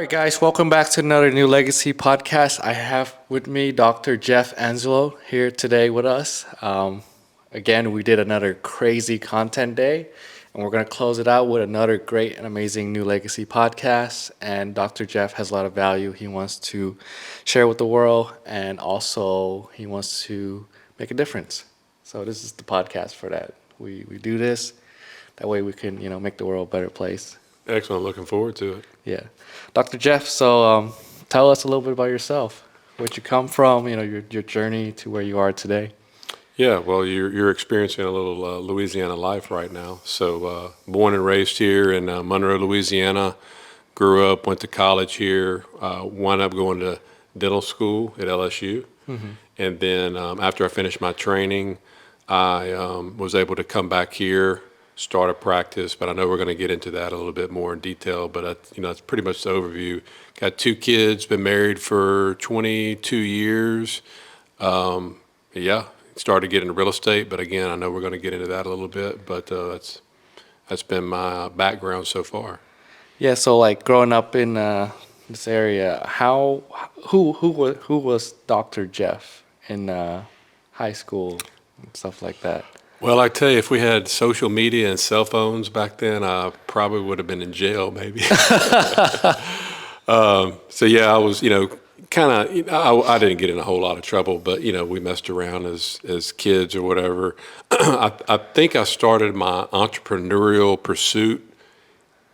right, guys, welcome back to another New Legacy podcast. I have with me Dr. Jeff Anzalone here today with us. Again, we did another crazy content day, and we're going to close it out with another great and amazing New Legacy podcast. And Dr. Jeff has a lot of value he wants to share with the world, and also he wants to make a difference. So this is the podcast for that. We do this, that way we can, make the world a better place. Excellent. Looking forward to it. Yeah. Dr. Jeff, so tell us a little bit about yourself, where you come from, your journey to where you are today. Yeah, well, you're experiencing a little Louisiana life right now. So born and raised here in Monroe, Louisiana, grew up, went to college here, wound up going to dental school at LSU. Mm-hmm. And then after I finished my training, I was able to come back here, start a practice, but I know we're going to get into that a little bit more in detail, but that's pretty much the overview. Got 2 kids, been married for 22 years. Started getting into real estate, but again, I know we're going to get into that a little bit, but that's been my background so far. Yeah, so like growing up in this area, who was Dr. Jeff in high school and stuff like that? Well, I tell you, if we had social media and cell phones back then, I probably would have been in jail, maybe. I was, I didn't get in a whole lot of trouble, but, we messed around as kids or whatever. I think I started my entrepreneurial pursuit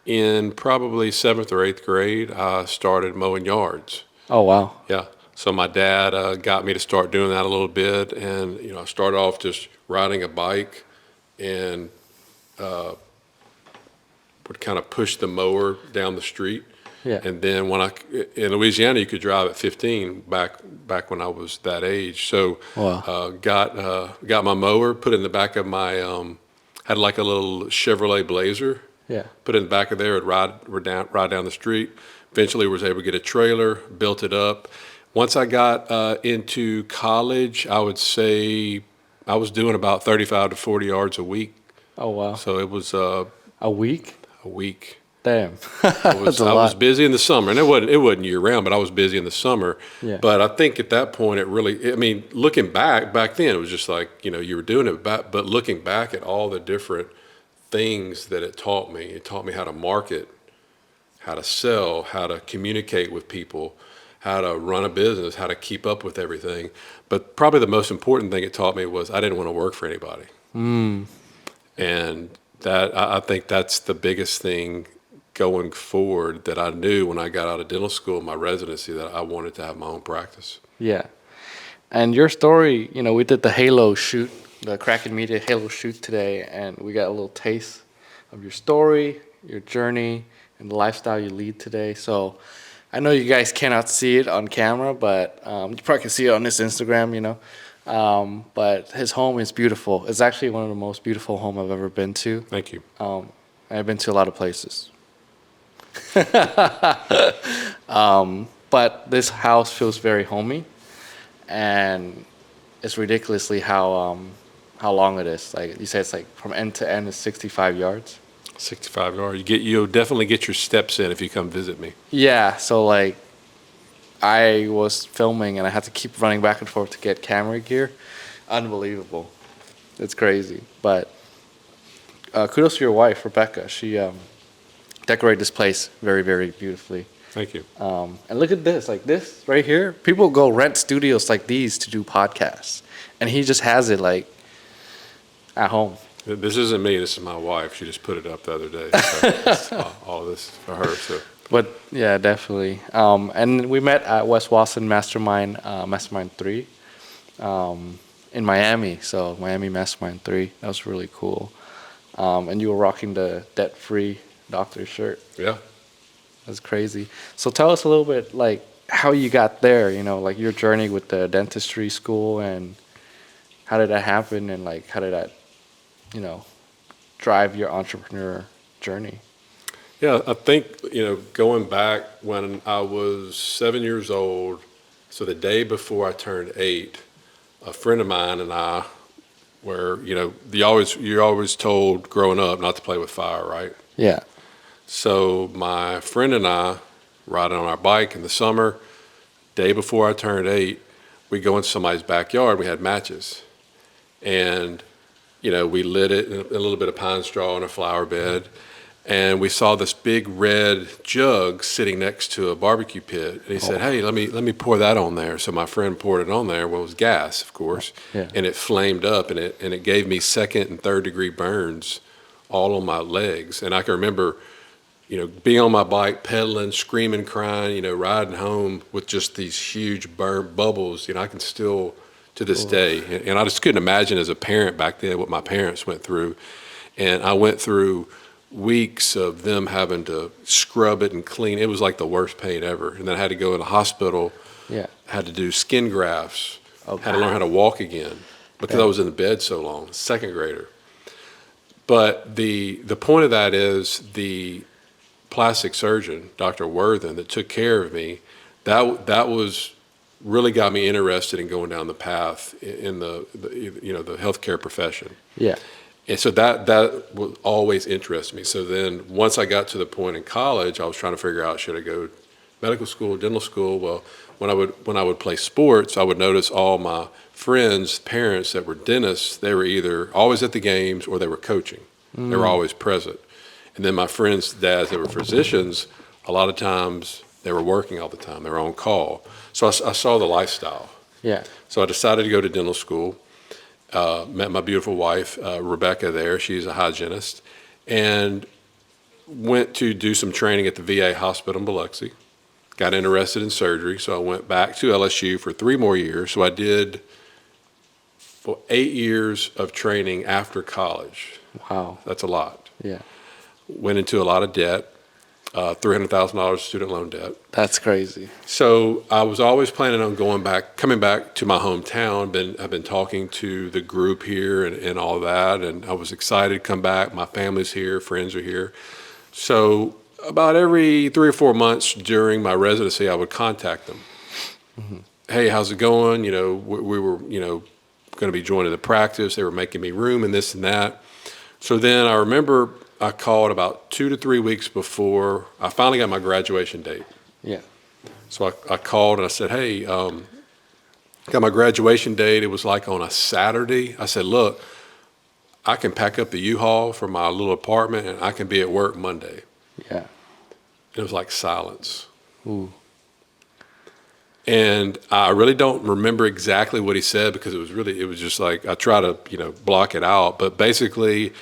in probably 7th or 8th grade. I started mowing yards. Oh, wow. Yeah. So my dad got me to start doing that a little bit, and I started off just riding a bike and would kind of push the mower down the street. Yeah. And then in Louisiana, you could drive at 15 back when I was that age. So wow. Got my mower, put it in the back of my had like a little Chevrolet Blazer. Yeah. Put it in the back of there, and ride down the street. Eventually, was able to get a trailer, built it up. Once I got into college, I would say I was doing about 35 to 40 yards a week. Oh, wow. So it was a week? A week. Damn. I was busy in the summer, and it wasn't year round, but I was busy in the summer. Yeah. But I think at that point, looking back then, it was just like, you were doing it, but looking back at all the different things that it taught me how to market, how to sell, how to communicate with people, how to run a business, how to keep up with everything. But probably the most important thing it taught me was I didn't want to work for anybody. Mm. And that I think that's the biggest thing going forward, that I knew when I got out of dental school, my residency, that I wanted to have my own practice. Yeah. And your story, we did the Halo shoot, the Kraken Media Halo shoot today, and we got a little taste of your story, your journey, and the lifestyle you lead today. So I know you guys cannot see it on camera, but you probably can see it on this Instagram, but his home is beautiful. It's actually one of the most beautiful homes I've ever been to. Thank you. I've been to a lot of places. But this house feels very homey, and it's ridiculously how long it is. Like you said, it's like from end to end is 65 yards. 65 yards. You'll definitely get your steps in if you come visit me. Yeah, so like I was filming and I had to keep running back and forth to get camera gear. Unbelievable. It's crazy. But kudos to your wife, Rebecca. She decorated this place very, very beautifully. Thank you. And look at this, like this right here. People go rent studios like these to do podcasts. And he just has it like at home. This isn't me. This is my wife. She just put it up the other day. So all this for her. So. But yeah, definitely. And we met at West Wasson Mastermind 3 in Miami. So Miami Mastermind 3. That was really cool. And you were rocking the debt-free doctor shirt. Yeah. That's crazy. So tell us a little bit like how you got there, like your journey with the dentistry school, and how did that happen, and like how did that drive your entrepreneur journey? Yeah, I think, going back when I was 7 years old, so the day before I turned 8, a friend of mine and I were, you're always told growing up not to play with fire, right? Yeah. So my friend and I riding on our bike in the summer. Day before I turned 8, we go into somebody's backyard. We had matches. And, we lit it in a little bit of pine straw in a flower bed. And we saw this big red jug sitting next to a barbecue pit. And he said, hey, let me pour that on there. So my friend poured it on there. Well, it was gas, of course. Yeah. And it flamed up, and it gave me second and third degree burns all on my legs. And I can remember, being on my bike, pedaling, screaming, crying, riding home with just these huge burn bubbles. I can still, to this day, and I just couldn't imagine as a parent back then what my parents went through. And I went through weeks of them having to scrub it and clean. It was like the worst pain ever. And then I had to go in the hospital, had to do skin grafts, had to learn how to walk again because I was in the bed so long, second grader. But the point of that is the plastic surgeon, Dr. Worthen, that took care of me, that was really got me interested in going down the path in the healthcare profession. Yeah. And so that would always interest me. So then once I got to the point in college, I was trying to figure out, should I go medical school, dental school? Well, when I would play sports, I would notice all my friends' parents that were dentists, they were either always at the games or they were coaching. They were always present. And then my friends' dads that were physicians, a lot of times they were working all the time. They were on call. So I saw the lifestyle. Yeah. So I decided to go to dental school. Met my beautiful wife, Rebecca, there. She's a hygienist. And went to do some training at the VA hospital in Biloxi. Got interested in surgery, so I went back to LSU for 3 more years. So I did for 8 years of training after college. Wow. That's a lot. Yeah. Went into a lot of debt, $300,000 student loan debt. That's crazy. So I was always planning on coming back to my hometown. I've been talking to the group here and all that, and I was excited to come back. My family's here, friends are here. So about every 3 or 4 months during my residency, I would contact them. Mm-hmm. Hey, how's it going? We were, going to be joining the practice. They were making me room and this and that. So then I remember I called about 2 to 3 weeks before I finally got my graduation date. Yeah. So I called and I said, hey, got my graduation date. It was like on a Saturday. I said, look, I can pack up the U-Haul from my little apartment and I can be at work Monday. Yeah. It was like silence. Ooh. And I really don't remember exactly what he said because it was just like, I try to, block it out. But basically,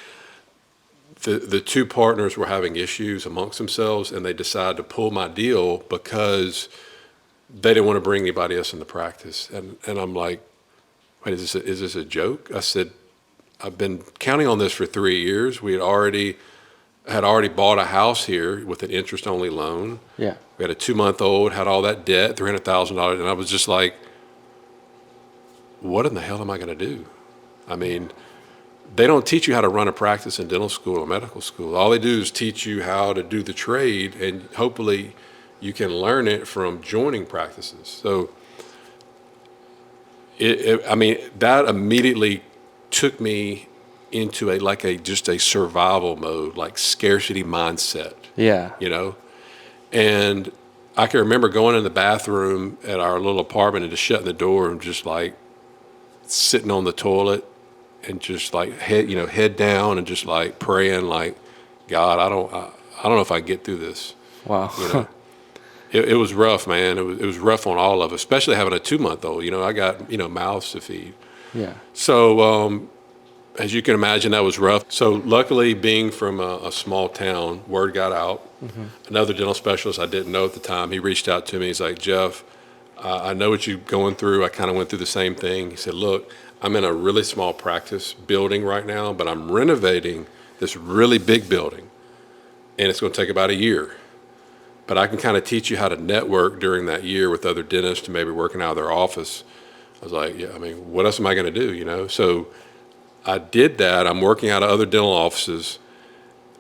the 2 partners were having issues amongst themselves, and they decided to pull my deal because they didn't want to bring anybody else in the practice. And I'm like, wait, is this a joke? I said, I've been counting on this for 3 years. We had already bought a house here with an interest-only loan. Yeah. We had a 2-month-old, had all that debt, $300,000, and I was just like, what in the hell am I going to do? I mean, they don't teach you how to run a practice in dental school or medical school. All they do is teach you how to do the trade, and hopefully you can learn it from joining practices. So, that immediately took me into just a survival mode, like scarcity mindset. Yeah. And I can remember going in the bathroom at our little apartment and just shutting the door and just like sitting on the toilet and just like head down and just like praying like, God, I don't know if I can get through this. Wow. It was rough, man. It was rough on all of us, especially having a 2-month-old. I got mouths to feed. Yeah. So as you can imagine, that was rough. So luckily, being from a small town, word got out. Mm-hmm. Another dental specialist I didn't know at the time, he reached out to me. He's like, Jeff, I know what you're going through. I kind of went through the same thing. He said, look, I'm in a really small practice building right now, but I'm renovating this really big building, and it's going to take about a year. But I can kind of teach you how to network during that year with other dentists and maybe working out of their office. I was like, yeah, what else am I going to do, So I did that. I'm working out of other dental offices.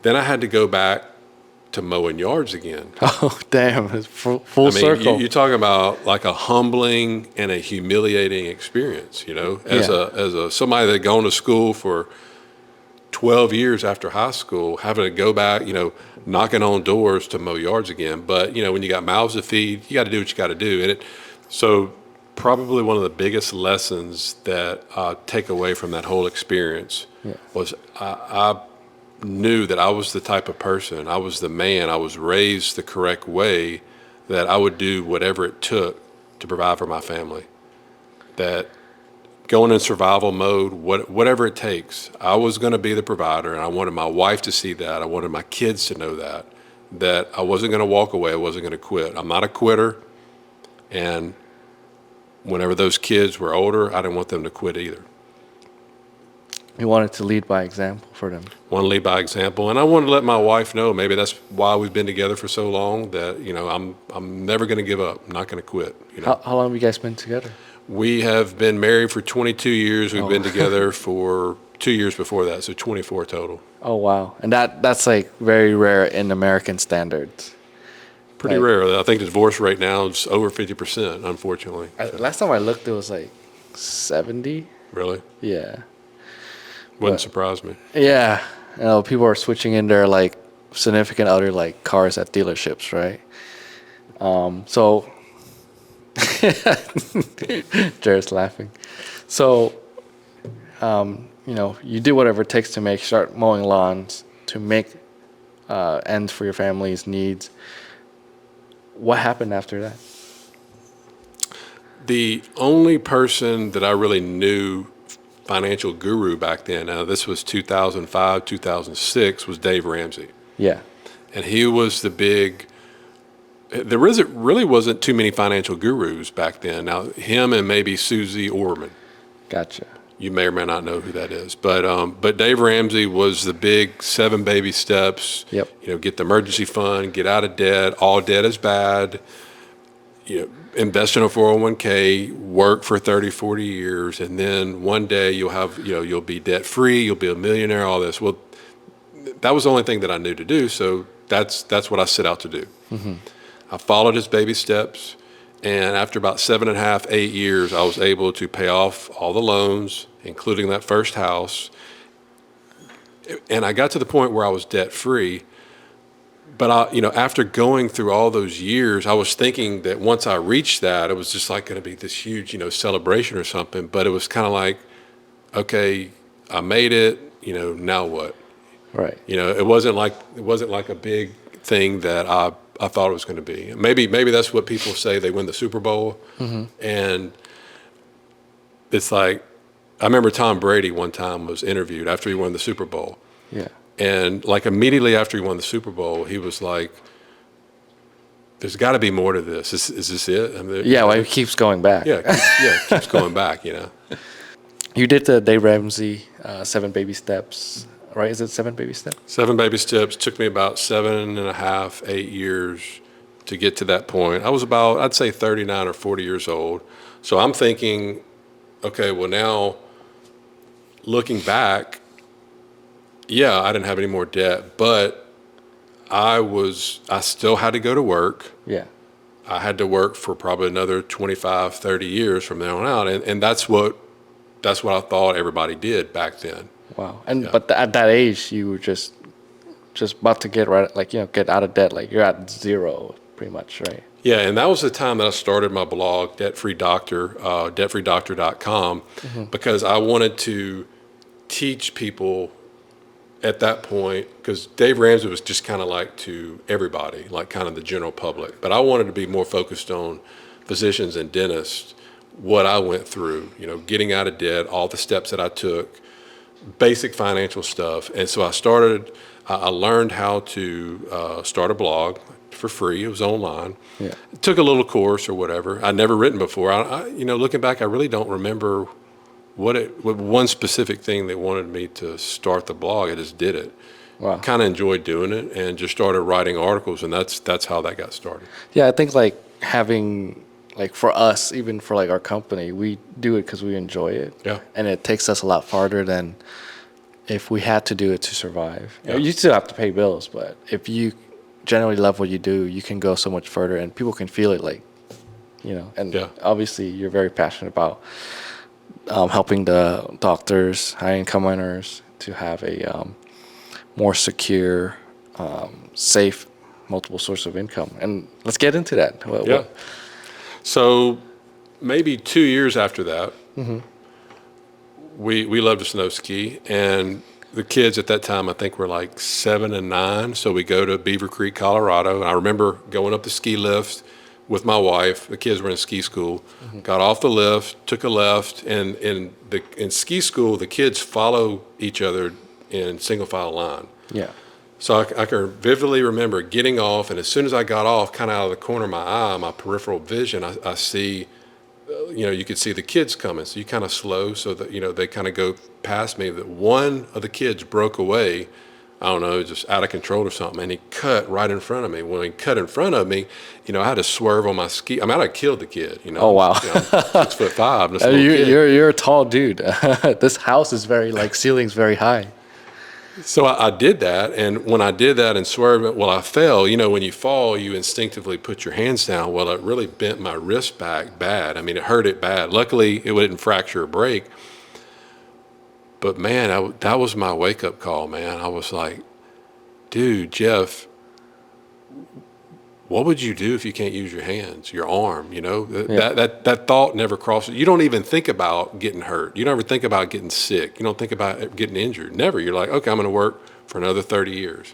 Then I had to go back to mowing yards again. Oh, damn. It's full circle. You're talking about like a humbling and a humiliating experience, as somebody that had gone to school for 12 years after high school, having to go back, knocking on doors to mow yards again. But, when you got mouths to feed, you got to do what you got to do. So probably one of the biggest lessons that I take away from that whole experience was I knew that I was the type of person, I was the man, I was raised the correct way, that I would do whatever it took to provide for my family. That going in survival mode, whatever it takes, I was going to be the provider, and I wanted my wife to see that. I wanted my kids to know that I wasn't going to walk away, I wasn't going to quit. I'm not a quitter, and whenever those kids were older, I didn't want them to quit either. You wanted to lead by example for them. Want to lead by example, and I wanted to let my wife know, maybe that's why we've been together for so long, that I'm never going to give up. I'm not going to quit. How long have you guys been together? We have been married for 22 years. We've been together for 2 years before that, so 24 total. Oh wow! And that's like very rare in American standards. Pretty rare. I think the divorce rate now is over 50%, unfortunately. Last time I looked, it was like 70. Really? Yeah. Wouldn't surprise me. Yeah, people are switching in their like significant other like cars at dealerships, right? So Jared's laughing. So you do whatever it takes to start mowing lawns to make ends for your family's needs. What happened after that? The only person that I really knew, financial guru back then, now this was 2005, 2006, was Dave Ramsey. Yeah. And he was there really wasn't too many financial gurus back then. Now, him and maybe Susie Orman. Gotcha. You may or may not know who that is. But Dave Ramsey was the big 7 baby steps. Yep. Get the emergency fund, get out of debt, all debt is bad. Invest in a 401k, work for 30, 40 years, and then one day you'll be debt free, you'll be a millionaire, all this. Well, that was the only thing that I knew to do, so that's what I set out to do. Mm-hmm. I followed his baby steps, and after about 7.5, 8 years, I was able to pay off all the loans, including that first house. And I got to the point where I was debt free. But after going through all those years, I was thinking that once I reached that, it was just like going to be this huge, celebration or something. But it was kind of like, okay, I made it. Now what? Right. It wasn't like a big thing that I thought it was going to be. Maybe that's what people say. They win the Super Bowl, mm-hmm. And it's like, I remember Tom Brady one time was interviewed after he won the Super Bowl. Yeah. And like immediately after he won the Super Bowl, he was like, "There's got to be more to this. Is this it?" I mean, yeah, well, he keeps going back. Yeah, keeps going back. You did the Dave Ramsey 7 baby steps, right? Is it 7 baby steps? 7 baby steps took me about 7.5, 8 years to get to that point. I was about, I'd say 39 or 40 years old. So I'm thinking, okay, well now, looking back, yeah, I didn't have any more debt, but I still had to go to work. Yeah. I had to work for probably another 25, 30 years from there on out. And that's what I thought everybody did back then. Wow. But at that age, you were just about to get get out of debt. Like you're at zero pretty much, right? Yeah. And that was the time that I started my blog, Debt Free Doctor, debtfreedoctor.com, mm-hmm. because I wanted to teach people at that point, because Dave Ramsey was just kind of like to everybody, like kind of the general public. But I wanted to be more focused on physicians and dentists, what I went through, getting out of debt, all the steps that I took, basic financial stuff. And so I learned how to start a blog for free. It was online. Yeah. It took a little course or whatever. I'd never written before. Looking back, I really don't remember what one specific thing that wanted me to start the blog. I just did it. Wow. Kind of enjoyed doing it and just started writing articles, and that's how that got started. Yeah, I think having for us, even for our company, we do it because we enjoy it. Yeah. And it takes us a lot farther than if we had to do it to survive. Yeah. You still have to pay bills, but if you generally love what you do, you can go so much further, and people can feel it. And yeah. Obviously you're very passionate about helping the doctors, high income earners to have a more secure, safe, multiple source of income. And let's get into that. Yeah. So maybe 2 years after that, we loved to snow ski, and the kids at that time I think were like 7 and 9. So we go to Beaver Creek, Colorado, and I remember going up the ski lift with my wife. The kids were in ski school. Got off the lift, took a left, and in ski school the kids follow each other in single file line. Yeah. So I can vividly remember getting off, and as soon as I got off, kind of out of the corner of my eye, my peripheral vision, I see, you could see the kids coming. So you kind of slow so that, they kind of go past me. That one of the kids broke away, I don't know, just out of control or something, and he cut right in front of me. When he cut in front of me, I had to swerve on my ski. I mean, I killed the kid, Oh, wow. I'm 6'5", and this little kid. You're a tall dude. This house is ceiling's very high. So I did that, and when I did that and swerved, well, I fell. When you fall, you instinctively put your hands down. Well, it really bent my wrist back bad. I mean, it hurt it bad. Luckily, it didn't fracture or break. But, man, that was my wake-up call, man. I was like, dude, Jeff, what would you do if you can't use your hands, your arm, That thought never crosses. You don't even think about getting hurt. You don't ever think about getting sick. You don't think about getting injured. Never. You're like, okay, I'm going to work for another 30 years.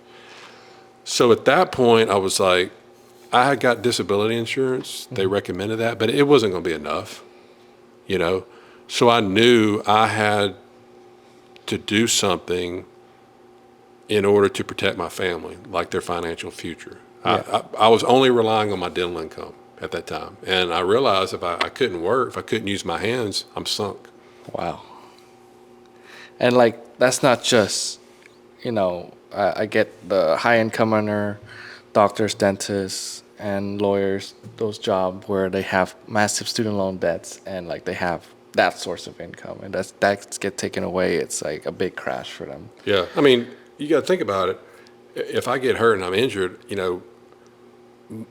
So at that point, I was like, I had got disability insurance. They recommended that, but it wasn't going to be enough, So I knew I had to do something in order to protect my family, like their financial future. Yeah. I was only relying on my dental income at that time. And I realized if I couldn't work, if I couldn't use my hands, I'm sunk. Wow. And that's not just, I get the high income earner, doctors, dentists, and lawyers, those jobs where they have massive student loan debts and they have that source of income. And that get taken away. It's like a big crash for them. Yeah. I mean, you got to think about it. If I get hurt and I'm injured,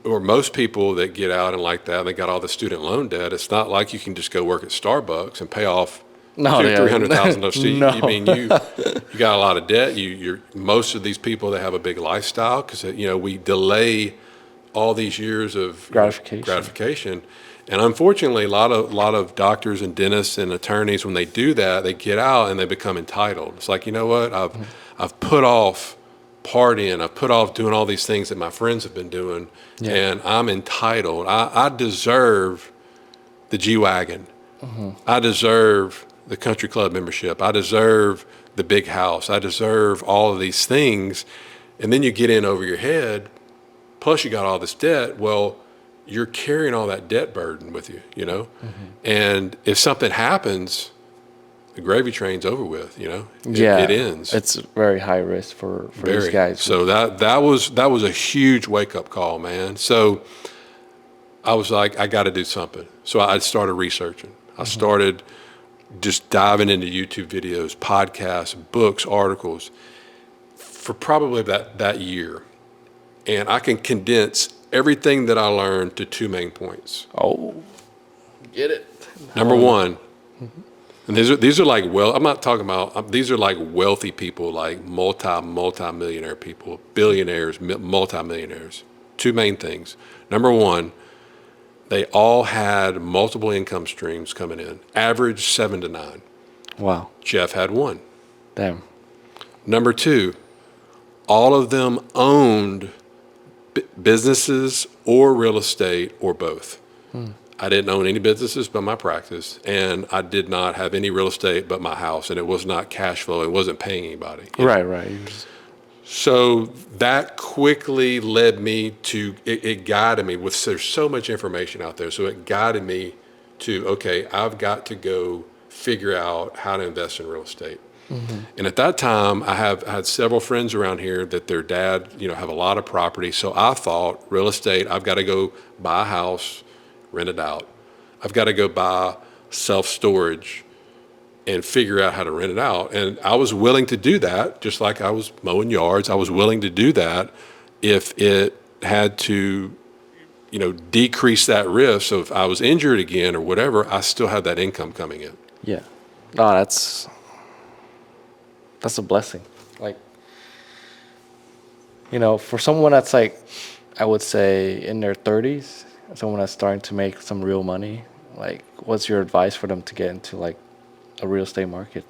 or most people that get out and they got all the student loan debt, it's not like you can just go work at Starbucks and pay off $300,000. No. I mean, you got a lot of debt. Most of these people that have a big lifestyle, because we delay all these years of gratification. And unfortunately, a lot of doctors and dentists and attorneys, when they do that, they get out and they become entitled. It's like, you know what? I've put off partying. I've put off doing all these things that my friends have been doing, and I'm entitled. I deserve the G-Wagon. I deserve the country club membership. I deserve the big house. I deserve all of these things. And then you get in over your head, plus you got all this debt. Well, you're carrying all that debt burden with you, And if something happens, the gravy train's over with, It ends. It's very high risk for these guys. So that was a huge wake-up call, man. So I was like, I got to do something. So I started researching. I started just diving into YouTube videos, podcasts, books, articles for probably that year. And I can condense everything that I learned to 2 main points. Oh, get it. Number one, and these are I'm not talking about, these are wealthy people, multi-millionaire people, billionaires, multi-millionaires. 2 main things. Number one, they all had multiple income streams coming in, average 7 to 9. Wow. Jeff had 1. Damn. Number 2, all of them owned businesses or real estate or both. I didn't own any businesses but my practice, and I did not have any real estate but my house, and it was not cash flow. It wasn't paying anybody. Right. So that quickly led me to, it guided me there's so much information out there. So it guided me to, okay, I've got to go figure out how to invest in real estate. And at that time, I had several friends around here that their dad, have a lot of property. So I thought real estate, I've got to go buy a house, rent it out. I've got to go buy self-storage and figure out how to rent it out. And I was willing to do that, just like I was mowing yards. I was willing to do that if it had to, decrease that risk. So if I was injured again or whatever, I still had that income coming in. Yeah. No, that's a blessing. Like, for someone that's like, I would say in their 30s, someone that's starting to make some real money, like, what's your advice for them to get into like a real estate market?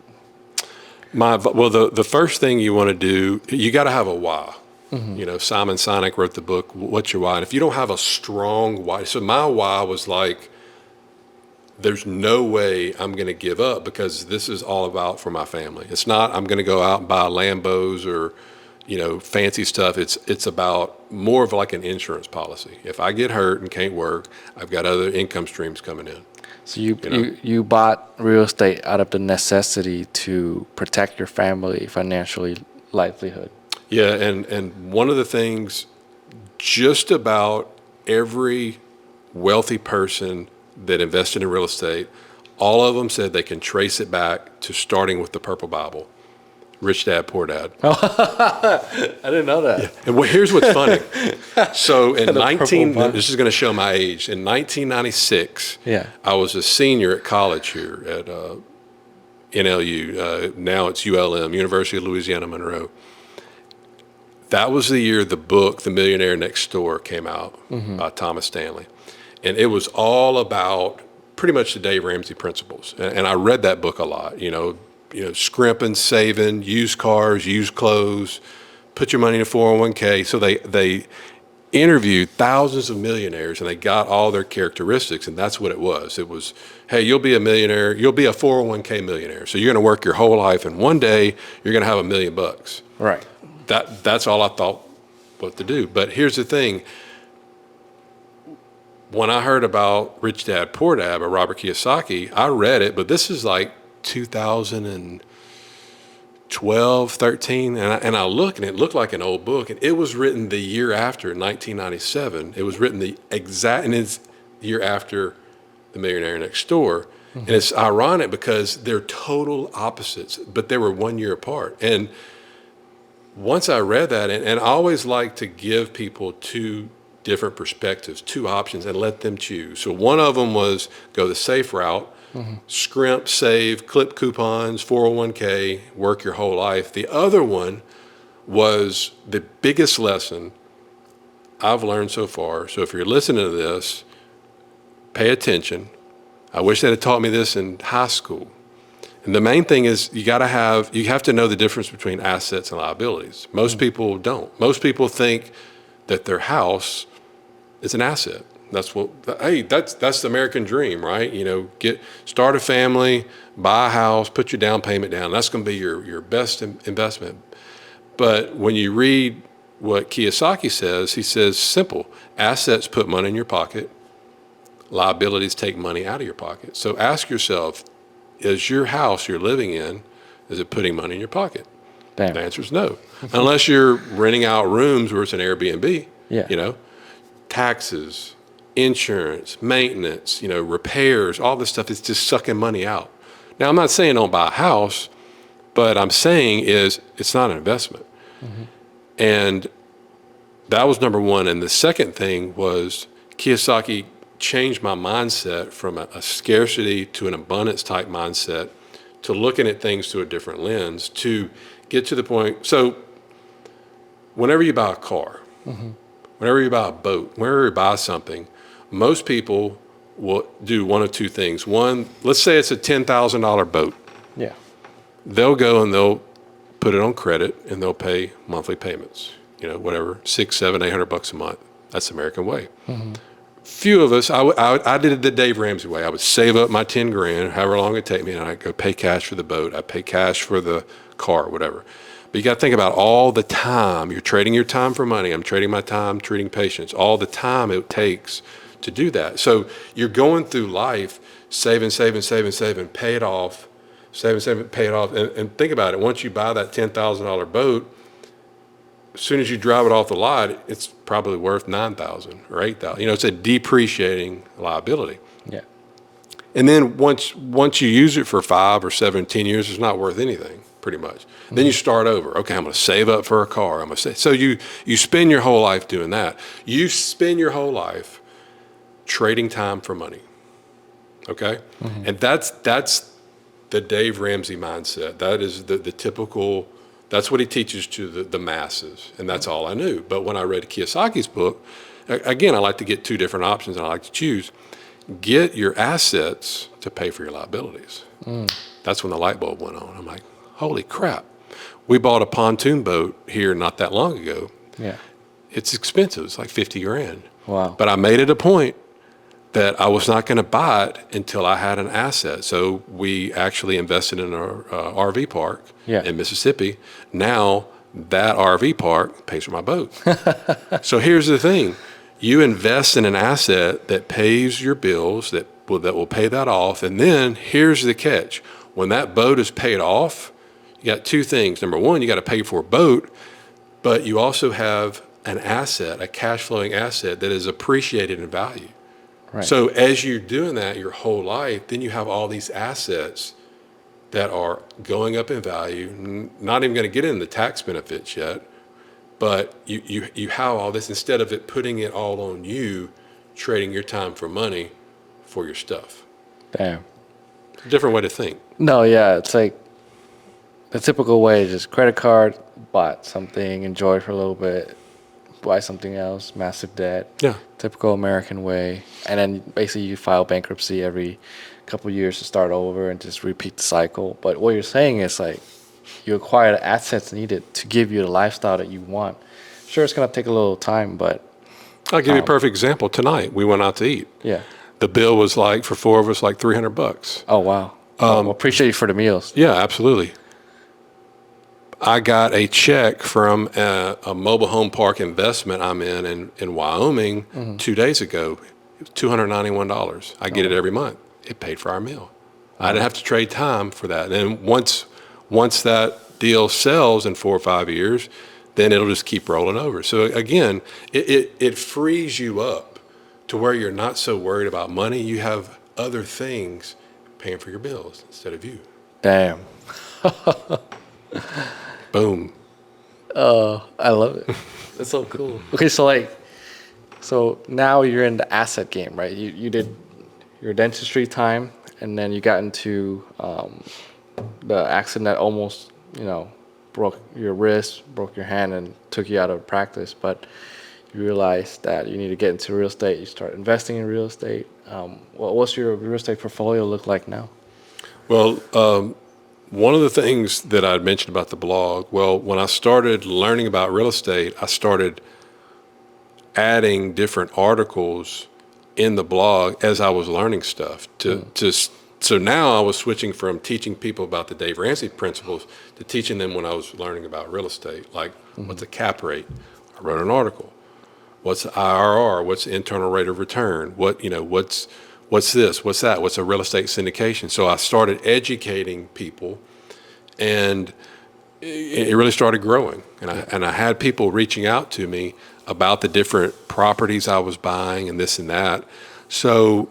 Well, the first thing you want to do, you got to have a why. Simon Sinek wrote the book, What's Your Why? And if you don't have a strong why, so my why was like, there's no way I'm going to give up because this is all about for my family. It's not I'm going to go out and buy Lambos or, fancy stuff. It's about more of like an insurance policy. If I get hurt and can't work, I've got other income streams coming in. So you bought real estate out of the necessity to protect your family financially livelihood. Yeah, and one of the things, just about every wealthy person that invested in real estate, all of them said they can trace it back to starting with the Purple Bible, Rich Dad, Poor Dad. I didn't know that. Yeah. And here's what's funny. So in this is going to show my age. In 1996, Yeah. I was a senior at college here at NLU. Now it's ULM, University of Louisiana Monroe. That was the year the book, The Millionaire Next Door, came out by Thomas Stanley. And it was all about pretty much the Dave Ramsey principles. And I read that book a lot, scrimping, saving, used cars, used clothes, put your money in a 401k. So they interviewed thousands of millionaires and they got all their characteristics. And that's what it was. It was, hey, you'll be a millionaire. You'll be a 401k millionaire. So you're going to work your whole life. And one day you're going to have $1 million. Right. That's all I thought what to do. But here's the thing. When I heard about Rich Dad, Poor Dad by Robert Kiyosaki, I read it, but this is like 2012, 13, and I look, and it looked like an old book, and it was written the year after, 1997. It was written and it's the year after The Millionaire Next Door. And it's ironic because they're total opposites, but they were 1 year apart. And once I read that, and I always like to give people two different perspectives, two options, and let them choose. So one of them was go the safe route, scrimp, save, clip coupons, 401k, work your whole life. The other one was the biggest lesson I've learned so far. So if you're listening to this, pay attention. I wish they had taught me this in high school. And the main thing is you have to know the difference between assets and liabilities. Most people don't. Most people think that their house is an asset. That's the American dream, right? Start a family, buy a house, put your down payment down. That's going to be your best investment. But when you read what Kiyosaki says, he says simple. Assets put money in your pocket. Liabilities take money out of your pocket. So ask yourself, is your house you're living in, is it putting money in your pocket? Damn. The answer is no. Unless you're renting out rooms where it's an Airbnb. Yeah. Taxes, insurance, maintenance, repairs, all this stuff is just sucking money out. Now, I'm not saying don't buy a house, but I'm saying is it's not an investment. And that was number one. And the second thing was Kiyosaki changed my mindset from a scarcity to an abundance type mindset to looking at things through a different lens to get to the point. So whenever you buy a car, whenever you buy a boat, whenever you buy something, most people will do one of two things. One, let's say it's a $10,000 boat. Yeah. They'll go and they'll put it on credit and they'll pay monthly payments, whatever, $600, $700, $800 a month. That's the American way. Few of us, I did it the Dave Ramsey way. I would save up my 10 grand, however long it take me, and I'd go pay cash for the boat. I'd pay cash for the car, whatever. But you got to think about all the time. You're trading your time for money. I'm trading my time treating patients. All the time it takes to do that. So you're going through life saving, pay it off, saving, pay it off. And think about it. Once you buy that $10,000 boat, as soon as you drive it off the lot, it's probably worth $9,000 or $8,000. It's a depreciating liability. Yeah. And then once you use it for 5 or 7, 10 years, it's not worth anything, pretty much. Then you start over. Okay, I'm going to save up for a car. I'm going to save. So you spend your whole life doing that. You spend your whole life trading time for money. Okay, and that's the Dave Ramsey mindset. That is the typical, that's what he teaches to the masses, and that's all I knew. But when I read Kiyosaki's book, again, I like to get two different options, and I like to choose. Get your assets to pay for your liabilities. That's when the light bulb went on. I'm like, holy crap. We bought a pontoon boat here not that long ago. Yeah. It's expensive. It's like 50 grand. Wow. But I made it a point that I was not going to buy it until I had an asset. So we actually invested in an RV park in Mississippi. Now that RV park pays for my boat. So here's the thing. You invest in an asset that pays your bills, that will pay that off. And then here's the catch. When that boat is paid off, you got two things. Number one, you got to pay for a boat, but you also have an asset, a cash flowing asset that is appreciated in value. Right. So as you're doing that your whole life, then you have all these assets that are going up in value, not even going to get into the tax benefits yet, but you have all this, instead of it putting it all on you, trading your time for money for your stuff. Damn. It's a different way to think. No, yeah, it's like the typical way, just credit card, bought something, enjoy it for a little bit, buy something else, massive debt. Yeah. Typical American way. And then basically you file bankruptcy every couple of years to start over and just repeat the cycle. But what you're saying is like you acquire the assets needed to give you the lifestyle that you want. Sure, it's going to take a little time, but... I'll give you a perfect example. Tonight, we went out to eat. Yeah. The bill was like, for four of us, like $300. Oh, wow. Well, appreciate you for the meals. Yeah, absolutely. I got a check from a mobile home park investment I'm in Wyoming 2 days ago. It was $291. I get it every month. It paid for our meal. I didn't have to trade time for that. And once that deal sells in 4 or 5 years, then it'll just keep rolling over. So again, it frees you up to where you're not so worried about money. You have other things paying for your bills instead of you. Damn. Boom. I love it. That's so cool. Okay, so now you're in the asset game, right? You did your dentistry time, and then you got into the accident that almost, broke your wrist, broke your hand, and took you out of practice. But you realized that you need to get into real estate. You start investing in real estate. What's your real estate portfolio look like now? Well, one of the things that I'd mentioned about the blog, when I started learning about real estate, I started adding different articles in the blog as I was learning stuff. So now I was switching from teaching people about the Dave Ramsey principles to teaching them when I was learning about real estate, like what's a cap rate? I wrote an article. What's the IRR? What's the internal rate of return? What's this? What's that? What's a real estate syndication? So I started educating people, and it really started growing. And I had people reaching out to me about the different properties I was buying and this and that. So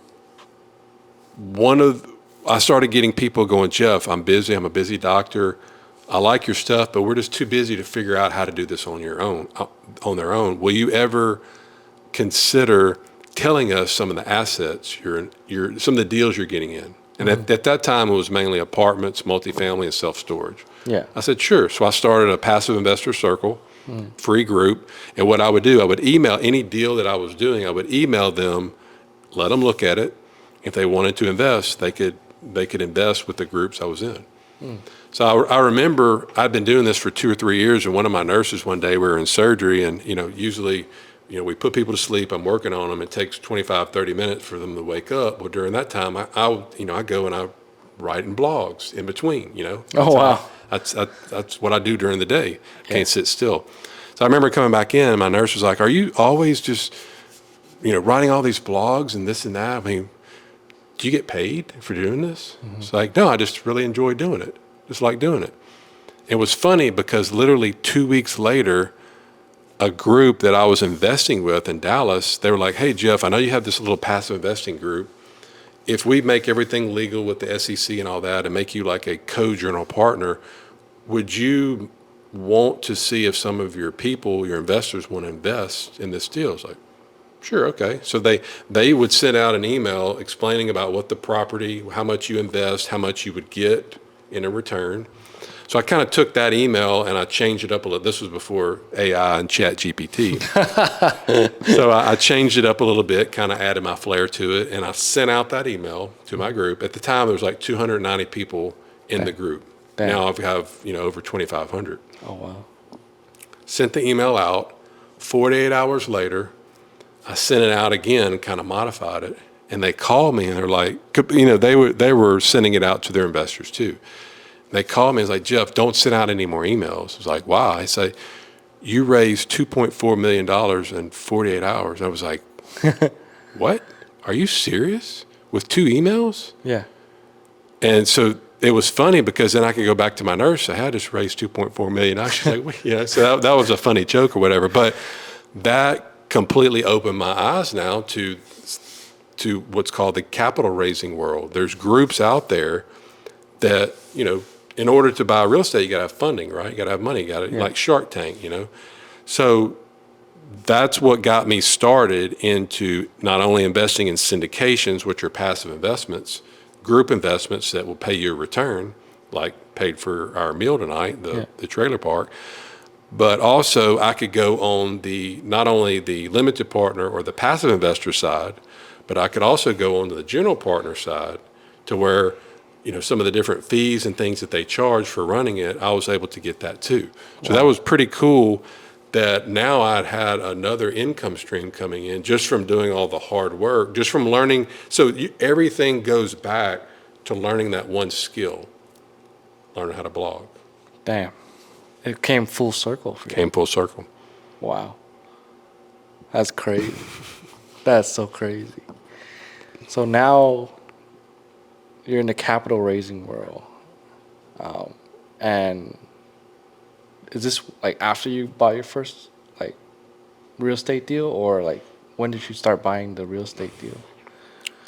I started getting people going, Jeff, I'm busy. I'm a busy doctor. I like your stuff, but we're just too busy to figure out how to do this on their own. Will you ever consider telling us some of the assets some of the deals you're getting in? And at that time, it was mainly apartments, multifamily, and self-storage. Yeah. I said, sure. So I started a passive investor circle, free group. And what I would do, I would email any deal that I was doing. I would email them, let them look at it. If they wanted to invest, they could invest with the groups I was in. So I remember I'd been doing this for 2 or 3 years, and one of my nurses one day, we were in surgery, and usually we put people to sleep. I'm working on them. It takes 25, 30 minutes for them to wake up. Well, during that time, I go and I write in blogs in between. Oh, wow. That's what I do during the day. Can't sit still. So I remember coming back in, and my nurse was like, "Are you always just writing all these blogs and this and that? I mean, do you get paid for doing this?" It's like, no, I just really enjoy doing it. Just like doing it. It was funny because literally 2 weeks later, a group that I was investing with in Dallas, they were like, "Hey, Jeff, I know you have this little passive investing group. If we make everything legal with the SEC and all that and make you like a co-journal partner, would you want to see if some of your people, your investors, want to invest in this deal?" It's like, Sure, okay. So they would send out an email explaining about what the property, how much you invest, how much you would get in a return. So I kind of took that email and I changed it up a little. This was before AI and Chat GPT. So I changed it up a little bit, kind of added my flair to it, and I sent out that email to my group. At the time, there was like 290 people in the group. Damn. Now I have, over 2,500. Oh, wow. Sent the email out. 48 hours later, I sent it out again, kind of modified it, and they called me and they're like, they were sending it out to their investors too. They called me and was like, Jeff, don't send out any more emails. I was like, why? I say, you raised $2.4 million in 48 hours. I was like, what? Are you serious? With 2 emails? Yeah. And so it was funny because then I could go back to my nurse. I had just raised $2.4 million. She's like, well, so that was a funny joke or whatever. But that completely opened my eyes now to what's called the capital raising world. There's groups out there that, in order to buy real estate, you got to have funding, right? You got to have money. You got to, like Shark Tank, So that's what got me started into not only investing in syndications, which are passive investments, group investments that will pay you a return, like paid for our meal tonight, the trailer park, but also I could go on not only the limited partner or the passive investor side, but I could also go on to the general partner side to where some of the different fees and things that they charge for running it, I was able to get that too. So that was pretty cool that now I'd had another income stream coming in just from doing all the hard work, just from learning. So everything goes back to learning that one skill, learning how to blog. Damn. It came full circle for you. Came full circle. Wow. That's crazy. That's so crazy. So now you're in the capital raising world. And is this like after you bought your first like real estate deal, or like when did you start buying the real estate deal?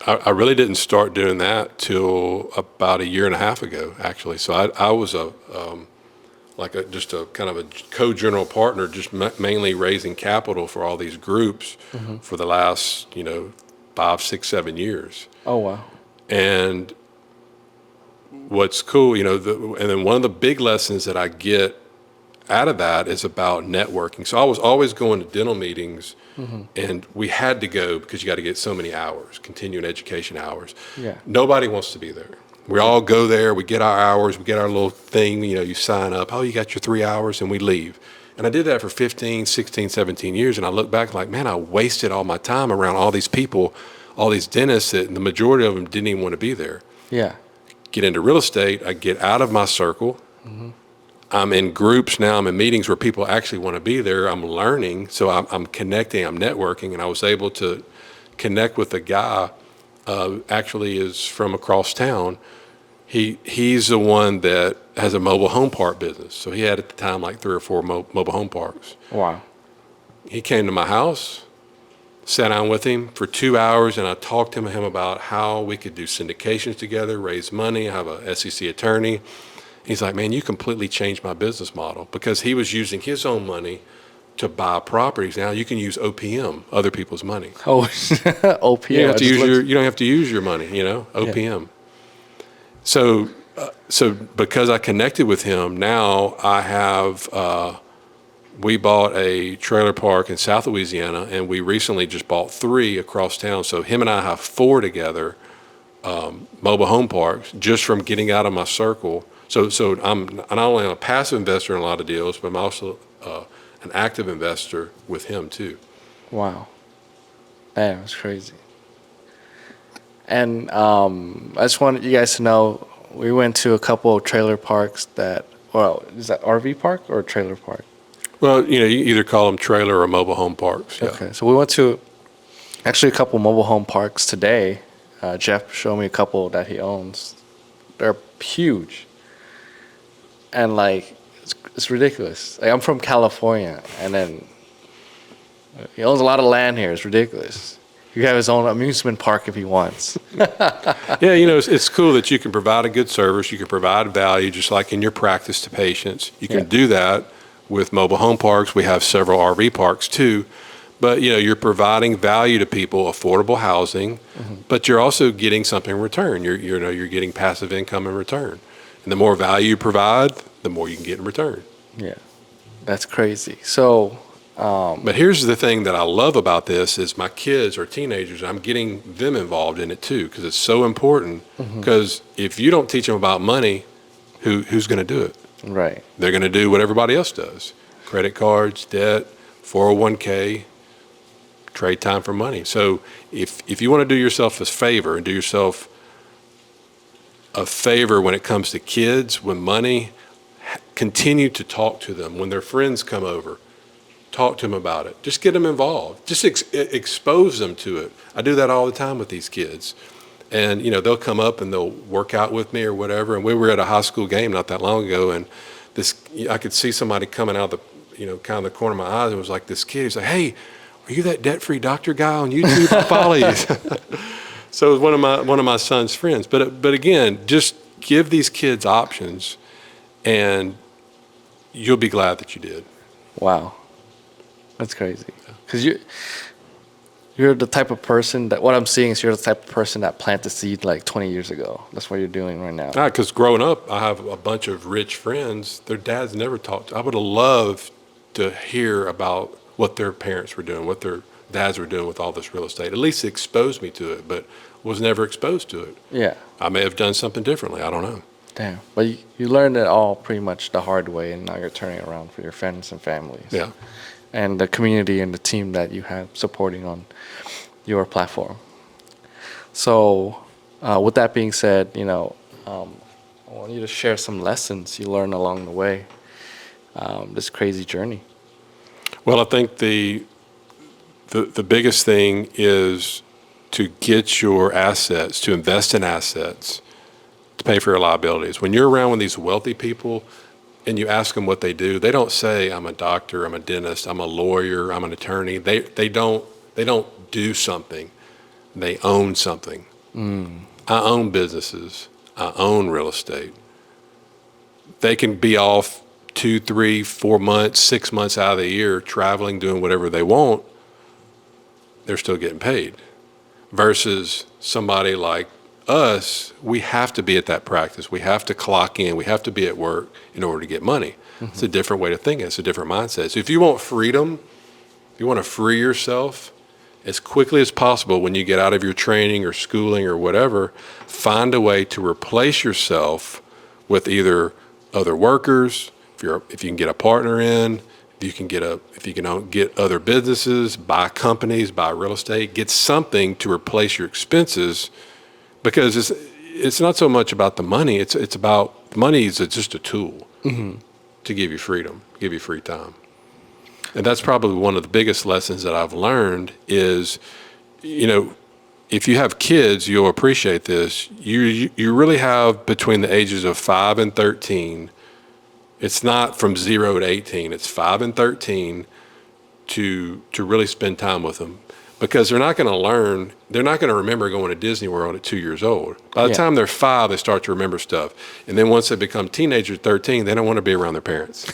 I really didn't start doing that till about 1.5 years ago, actually. So I was just a kind of a co-general partner, just mainly raising capital for all these groups for the last 5, 6, 7 years. Oh wow! And what's cool, and then one of the big lessons that I get out of that is about networking. So I was always going to dental meetings, and we had to go because you got to get so many hours, continuing education hours. Yeah. Nobody wants to be there. We all go there, we get our hours, we get our little thing, you sign up, oh, you got your 3 hours, and we leave. And I did that for 15, 16, 17 years, and I look back like, man, I wasted all my time around all these people, all these dentists, that the majority of them didn't even want to be there. Yeah. Get into real estate, I get out of my circle. I'm in groups now, I'm in meetings where people actually want to be there. I'm learning, so I'm connecting, I'm networking, and I was able to connect with a guy, actually is from across town. He's the one that has a mobile home park business. So he had at the time like 3 or 4 mobile home parks. Wow. He came to my house, sat down with him for 2 hours, and I talked to him about how we could do syndications together, raise money, have a SEC attorney. He's like, man, you completely changed my business model, because he was using his own money to buy properties. Now you can use OPM, other people's money. Oh, OPM. You don't have to use your money, OPM. Yeah. So because I connected with him, now I have, we bought a trailer park in South Louisiana, and we recently just bought 3 across town. So him and I have 4 together, mobile home parks, just from getting out of my circle. So I'm not only a passive investor in a lot of deals, but I'm also an active investor with him too. Wow. Damn, that's crazy. And I just wanted you guys to know, we went to a couple of trailer parks is that RV park or trailer park? Well, you either call them trailer or mobile home parks. Yeah. Okay, so we went to actually a couple mobile home parks today. Jeff showed me a couple that he owns. They're huge. And like, it's ridiculous. Like, I'm from California, and then he owns a lot of land here. It's ridiculous. He can have his own amusement park if he wants. Yeah, it's cool that you can provide a good service. You can provide value, just like in your practice to patients. You can do that with mobile home parks. We have several RV parks too. But, you're providing value to people, affordable housing, but you're also getting something in return. You're getting passive income in return. And the more value you provide, the more you can get in return. Yeah, that's crazy. So, But here's the thing that I love about this is my kids are teenagers. I'm getting them involved in it too, because it's so important. Because if you don't teach them about money, who's going to do it? right. They're going to do what everybody else does. Credit cards, debt, 401k, trade time for money. So if you want to do yourself a favor and do yourself a favor when it comes to kids, with money, continue to talk to them. When their friends come over, talk to them about it. Just get them involved. Just expose them to it. I do that all the time with these kids. And, they'll come up and they'll work out with me or whatever. And we were at a high school game not that long ago, and I could see somebody coming out kind of the corner of my eyes. It was like this kid. He's like, "Hey, are you that debt-free doctor guy on YouTube? I follow you." So it was one of my son's friends. But again, just give these kids options, and you'll be glad that you did. Wow, that's crazy. Because you're the type of person that, what I'm seeing is you're the type of person that planted the seed like 20 years ago. That's what you're doing right now. Because growing up, I have a bunch of rich friends. Their dads never talked. I would have loved to hear about what their parents were doing, what their dads were doing with all this real estate. At least expose me to it, but was never exposed to it. Yeah. I may have done something differently. I don't know. Damn. But you learned it all pretty much the hard way, and now you're turning it around for your friends and families. Yeah. And the community and the team that you have supporting on your platform. So, with that being said, I want you to share some lessons you learned along the way, this crazy journey. Well, I think the biggest thing is to get your assets, to invest in assets, to pay for your liabilities. When you're around with these wealthy people and you ask them what they do, they don't say, "I'm a doctor, I'm a dentist, I'm a lawyer, I'm an attorney." They don't do something. They own something. I own businesses. I own real estate. They can be off 2, 3, 4 months, 6 months out of the year traveling, doing whatever they want. They're still getting paid. Versus somebody like us, we have to be at that practice. We have to clock in. We have to be at work in order to get money. It's a different way to think. It's a different mindset. So if you want freedom, if you want to free yourself as quickly as possible when you get out of your training or schooling or whatever, find a way to replace yourself with either other workers, if you can get a partner in, if you can get other businesses, buy companies, buy real estate, get something to replace your expenses, because it's not so much about the money. It's about money is just a tool to give you freedom, give you free time. And that's probably one of the biggest lessons that I've learned is, if you have kids, you'll appreciate this. You really have between the ages of 5 and 13. It's not from 0 to 18. It's 5 and 13 to really spend time with them, because they're not going to learn. They're not going to remember going to Disney World at 2 years old. By the time they're 5, they start to remember stuff. And then once they become teenagers, 13, they don't want to be around their parents.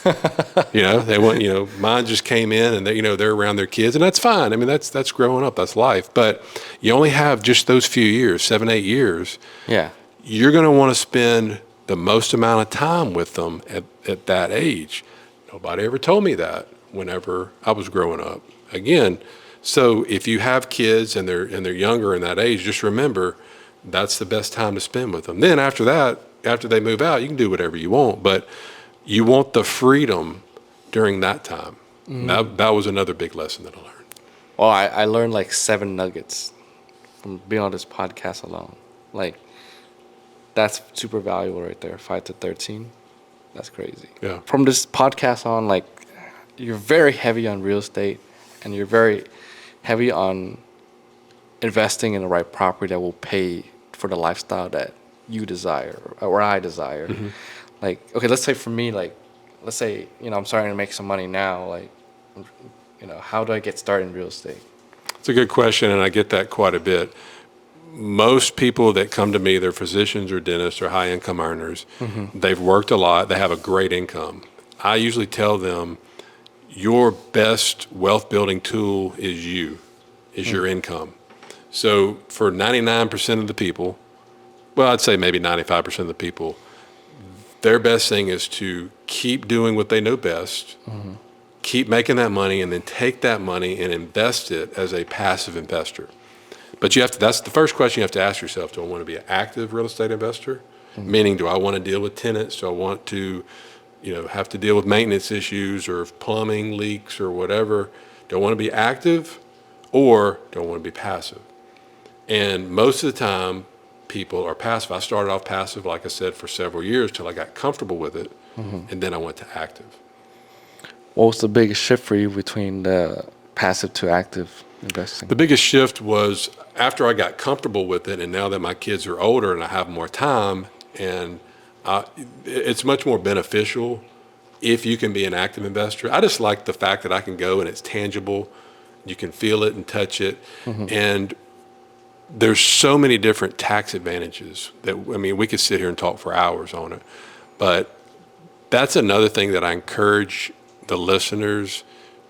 They want, mine just came in and they're around their kids, and that's fine. I mean, that's growing up, that's life. But you only have just those few years, 7, 8 years. Yeah. You're going to want to spend the most amount of time with them at that age. Nobody ever told me that whenever I was growing up. Again, so if you have kids and they're younger in that age, just remember that's the best time to spend with them. Then after that, after they move out, you can do whatever you want, but you want the freedom during that time. That was another big lesson that I learned. Well, I learned like 7 nuggets from being on this podcast alone. Like, that's super valuable right there. 5 to 13. That's crazy. Yeah. From this podcast on, like, you're very heavy on real estate, and you're very heavy on investing in the right property that will pay for the lifestyle that you desire or I desire. Like, okay, let's say for me, like, let's say, I'm starting to make some money now. Like, how do I get started in real estate? It's a good question, and I get that quite a bit. Most people that come to me, they're physicians or dentists or high-income earners. They've worked a lot. They have a great income. I usually tell them, your best wealth building tool is your income. So for 99% of the people, well, I'd say maybe 95% of the people, their best thing is to keep doing what they know best, keep making that money, and then take that money and invest it as a passive investor. But that's the first question you have to ask yourself. Do I want to be an active real estate investor? Meaning, do I want to deal with tenants? Do I want to, have to deal with maintenance issues or plumbing leaks or whatever? Do I want to be active, or do I want to be passive? And most of the time, people are passive. I started off passive, like I said, for several years till I got comfortable with it, and then I went to active. What was the biggest shift for you between the passive to active investing? The biggest shift was after I got comfortable with it, and now that my kids are older and I have more time, and it's much more beneficial if you can be an active investor. I just like the fact that I can go and it's tangible. You can feel it and touch it. And there's so many different tax advantages that, we could sit here and talk for hours on it. But that's another thing that I encourage the listeners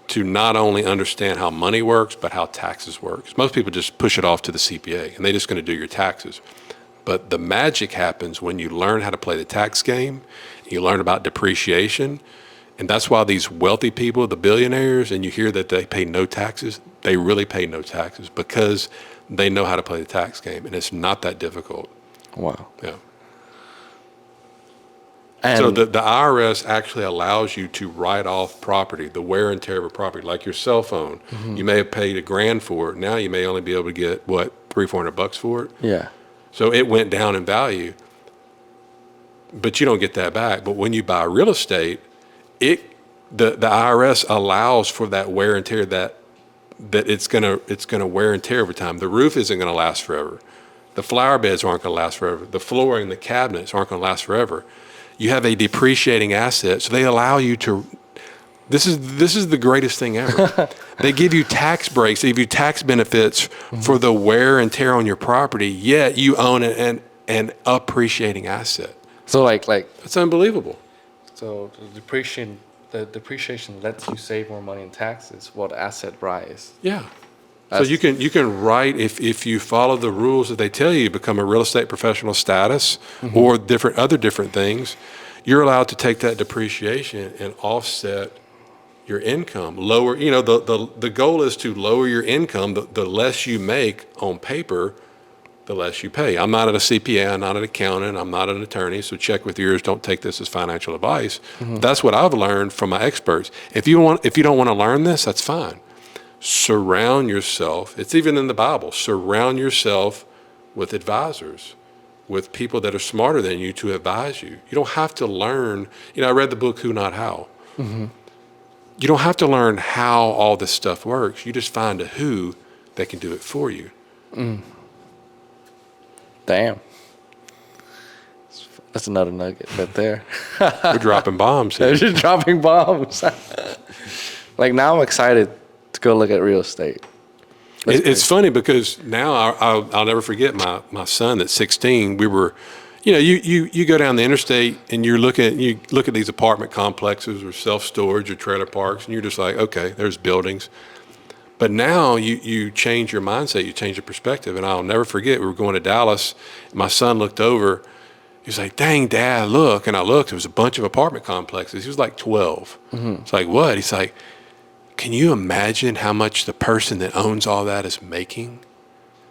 to not only understand how money works, but how taxes work. Most people just push it off to the CPA, and they're just going to do your taxes. But the magic happens when you learn how to play the tax game, you learn about depreciation, and that's why these wealthy people, the billionaires, and you hear that they pay no taxes, they really pay no taxes because they know how to play the tax game, and it's not that difficult. Wow. Yeah. And so the IRS actually allows you to write off property, the wear and tear of a property, like your cell phone. You may have paid $1,000 for it. Now you may only be able to get, $300-400 for it? yeah. So it went down in value, but you don't get that back. But when you buy real estate, the IRS allows for that wear and tear that it's gonna wear and tear over time. The roof isn't gonna last forever. The flower beds aren't gonna last forever. The flooring, the cabinets aren't gonna last forever. You have a depreciating asset, so they allow you to. This is the greatest thing ever. They give you tax breaks, they give you tax benefits for the wear and tear on your property, yet you own an appreciating asset. So like It's unbelievable. so the depreciation lets you save more money in taxes while the asset rise. Yeah. So you can write, if you follow the rules that they tell you, become a real estate professional status or different things, you're allowed to take that depreciation and offset your income. Lower, the goal is to lower your income. The less you make on paper, the less you pay. I'm not a CPA, I'm not an accountant, I'm not an attorney, so check with yours. Don't take this as financial advice. That's what I've learned from my experts. If you don't want to learn this, that's fine. Surround yourself, it's even in the Bible, surround yourself with advisors, with people that are smarter than you to advise you. You don't have to learn, I read the book Who Not How. You don't have to learn how all this stuff works. You just find a who that can do it for you. Damn. That's another nugget right there. We're dropping bombs here. They're just dropping bombs. Like now I'm excited to go look at real estate. It's funny because now I'll never forget my son that's 16. We were, you go down the interstate and you look at these apartment complexes or self-storage or trailer parks, and you're just like, okay, there's buildings. But now you change your mindset, you change your perspective. And I'll never forget, we were going to Dallas, and my son looked over. He was like, dang, Dad, look. And I looked, it was a bunch of apartment complexes. He was like 12. It's like, what? He's like, can you imagine how much the person that owns all that is making?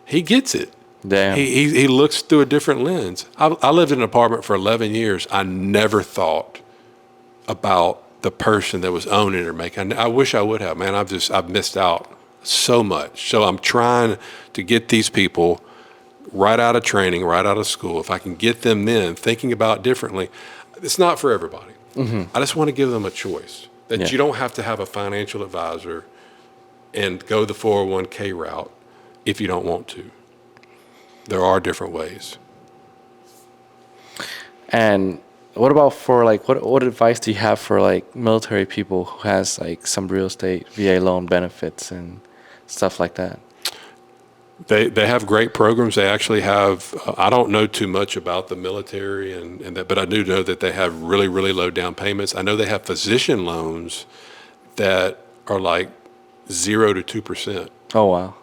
He gets it. Damn. He looks through a different lens. I lived in an apartment for 11 years. I never thought about the person that was owning or making. I wish I would have, man. I've missed out so much. So I'm trying to get these people right out of training, right out of school. If I can get them then thinking about differently, it's not for everybody. I just want to give them a choice that you don't have to have a financial advisor and go the 401k route if you don't want to. There are different ways. And what about for what advice do you have for military people who has some real estate VA loan benefits and stuff like that? They have great programs. They actually have, I don't know too much about the military and that, but I do know that they have really, really low down payments. I know they have physician loans that are like 0 to 2%. Oh, wow.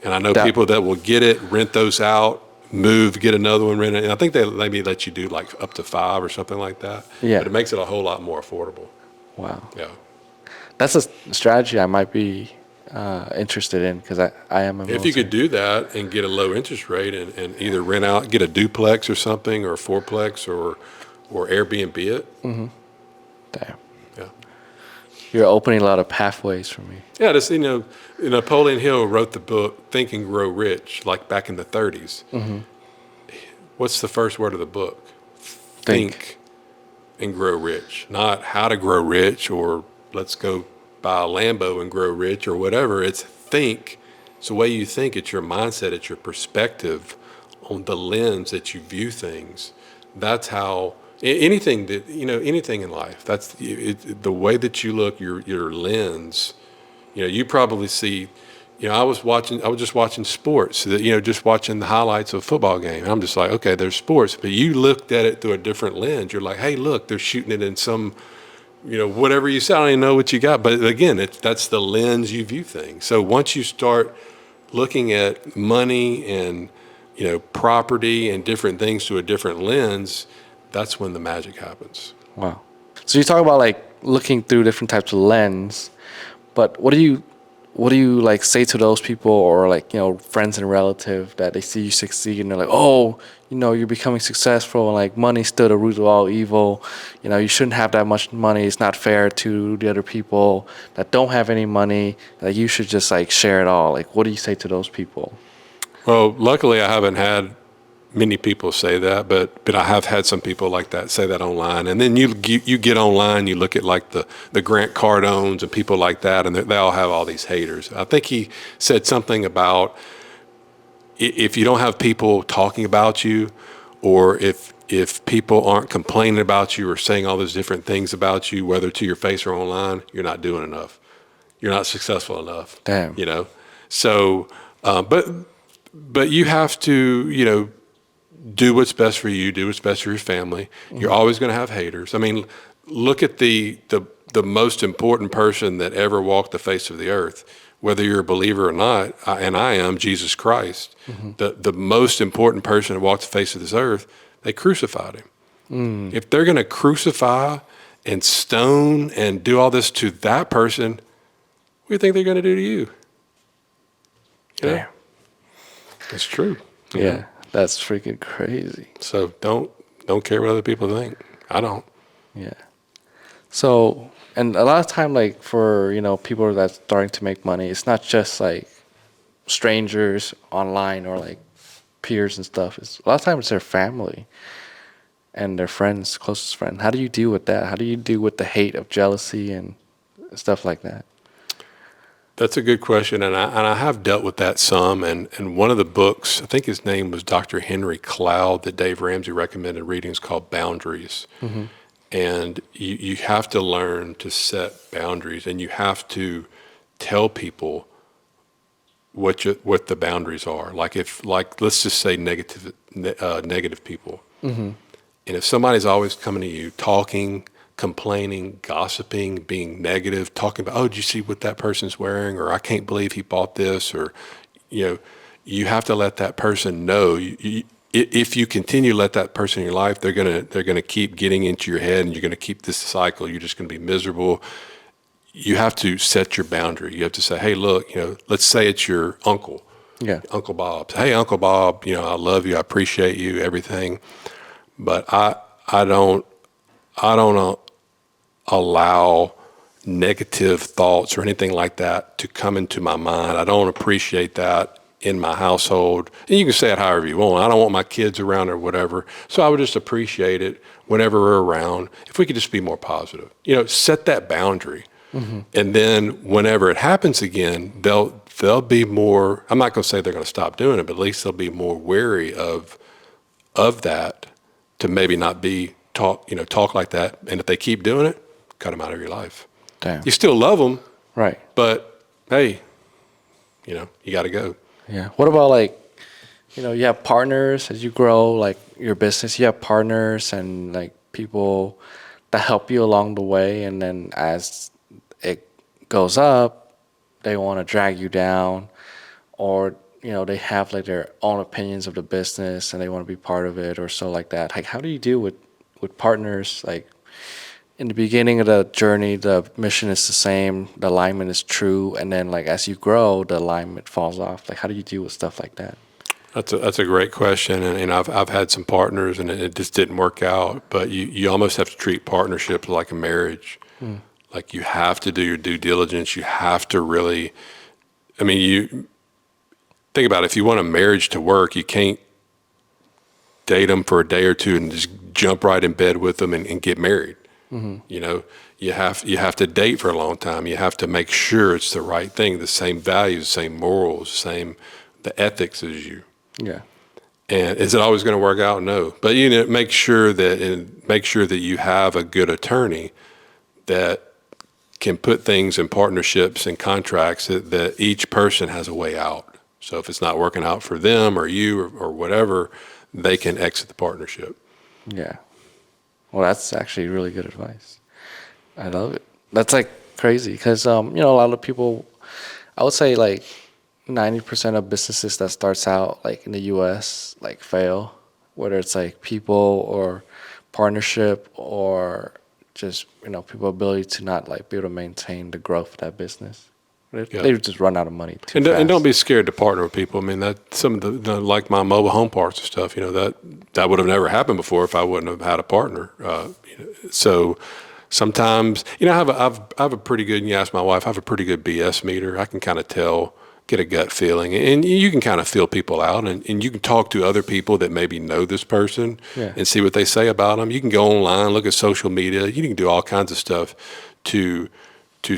And I know That, people that will get it, rent those out, move, get another one, rent it. And I think they maybe let you do like up to 5 or something like that. But yeah. it makes it a whole lot more affordable. Wow. Yeah. That's a strategy I might be interested in because I am a If you could military. do that and get a low interest rate and either rent out, get a duplex or something, or a fourplex, or Airbnb it. Damn. Yeah. You're opening a lot of pathways for me. Yeah, this, Napoleon Hill wrote the book Think and Grow Rich, like back in the 30s. What's the first word of the book? Think and grow rich, not how to grow rich or let's go buy a Lambo and grow rich or whatever. It's think. It's the way you think. It's your mindset. It's your perspective on the lens that you view things. That's how anything that anything in life. That's the way that you look. Your lens. You probably see. I was just watching sports, just watching the highlights of a football game. And I'm just like, okay, there's sports, but you looked at it through a different lens. You're like, hey, look, they're shooting it in some, whatever you say. I don't even know what you got. But again, that's the lens you view things. So once you start looking at money and, property and different things through a different lens, that's when the magic happens. Wow. So you talk about like looking through different types of lens, but what do you like say to those people or like, friends and relatives that they see you succeed and they're like, oh, you're becoming successful and like money's still the root of all evil. You shouldn't have that much money. It's not fair to the other people that don't have any money. That you should just like share it all. Like, what do you say to those people? Well, luckily I haven't had many people say that, but I have had some people like that say that online. And then you get online, you look at like the Grant Cardones and people like that, and they all have all these haters. I think he said something about if you don't have people talking about you, or if people aren't complaining about you or saying all those different things about you, whether to your face or online, you're not doing enough. You're not successful enough. Damn. So, but you have to, do what's best for you, do what's best for your family. You're always going to have haters. I mean, look at the most important person that ever walked the face of the earth, whether you're a believer or not, and I am, Jesus Christ. The most important person that walked the face of this earth, they crucified him. If they're going to crucify and stone and do all this to that person, what do you think they're going to do to you? Damn. It's true. Yeah. That's freaking crazy. So don't care what other people think. I don't. Yeah. So, and a lot of time, like for, people that's starting to make money, it's not just like strangers online or like peers and stuff. It's a lot of times it's their family and their friends, closest friend. How do you deal with that? How do you deal with the hate of jealousy and stuff like that? That's a good question, and I have dealt with that some. And one of the books, I think his name was Dr. Henry Cloud, that Dave Ramsey recommended reading, is called Boundaries. And you have to learn to set boundaries, and you have to tell people what the boundaries are. Like let's just say negative people. And if somebody's always coming to you talking, complaining, gossiping, being negative, talking about, oh, did you see what that person's wearing? Or I can't believe he bought this. Or, you have to let that person know. If you continue to let that person in your life, they're gonna keep getting into your head, and you're gonna keep this cycle. You're just gonna be miserable. You have to set your boundary. You have to say, hey, look, let's say it's your uncle. Yeah. Uncle Bob. Hey, Uncle Bob, I love you. I appreciate you, everything. But I don't allow negative thoughts or anything like that to come into my mind. I don't appreciate that in my household. And you can say it however you want. I don't want my kids around or whatever. So I would just appreciate it whenever we're around. If we could just be more positive, set that boundary. And then whenever it happens again, they'll be more, I'm not going to say they're going to stop doing it, but at least they'll be more wary of that, to maybe not be talk like that. And if they keep doing it, cut them out of your life. Damn. You still love them, Right. but hey, you got to go. Yeah. What about like, you have partners as you grow, like your business, you have partners and like people that help you along the way. And then as it goes up, they want to drag you down, or they have like their own opinions of the business and they want to be part of it or so like that. Like, how do you deal with partners? Like, in the beginning of the journey, the mission is the same, the alignment is true, and then like as you grow, the alignment falls off. Like, how do you deal with stuff like that? That's a great question, and I've had some partners, and it just didn't work out. But you almost have to treat partnerships like a marriage. Like you have to do your due diligence. You have to really, I mean, you think about it, if you want a marriage to work, you can't date them for a day or two and just jump right in bed with them and get married. You know, you have to date for a long time. You have to make sure it's the right thing, the same values, same morals, the ethics as you. Yeah. And is it always going to work out? No. But make sure that you have a good attorney that can put things in partnerships and contracts that each person has a way out. So if it's not working out for them or you or whatever, they can exit the partnership. Yeah. Well, that's actually really good advice. I love it. That's like crazy because a lot of people, I would say like 90% of businesses that starts out like in the U.S. like fail, whether it's like people or partnership or just people ability to not like be able to maintain the growth of that business. They just run out of money too fast. And don't be scared to partner with people. I mean, that some of the like my mobile home parks and stuff. That would have never happened before if I wouldn't have had a partner. So sometimes I have a pretty good. And you ask my wife, I have a pretty good BS meter. I can kind of get a gut feeling, and you can kind of feel people out, and you can talk to other people that maybe know this person and see what they say about them. You can go online, look at social media. You can do all kinds of stuff to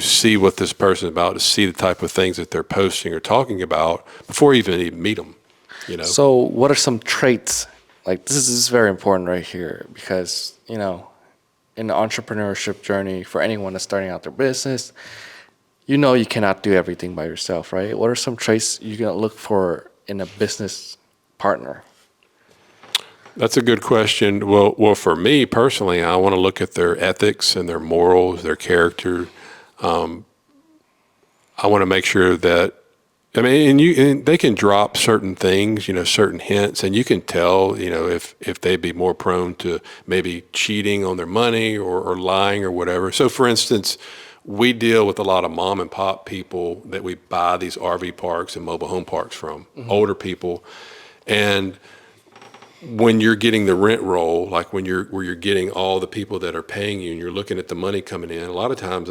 see what this person is about, to see the type of things that they're posting or talking about before you even meet them. So what are some traits? Like, this is very important right here because, in the entrepreneurship journey for anyone that's starting out their business, you cannot do everything by yourself, right? What are some traits you're going to look for in a business partner? That's a good question. Well, for me personally, I want to look at their ethics and their morals, their character. I want to make sure that, and they can drop certain things, certain hints, and you can tell, if they'd be more prone to maybe cheating on their money or lying or whatever. So, for instance, we deal with a lot of mom and pop people that we buy these RV parks and mobile home parks from, older people, and when you're getting the rent roll, like where you're getting all the people that are paying you and you're looking at the money coming in, a lot of times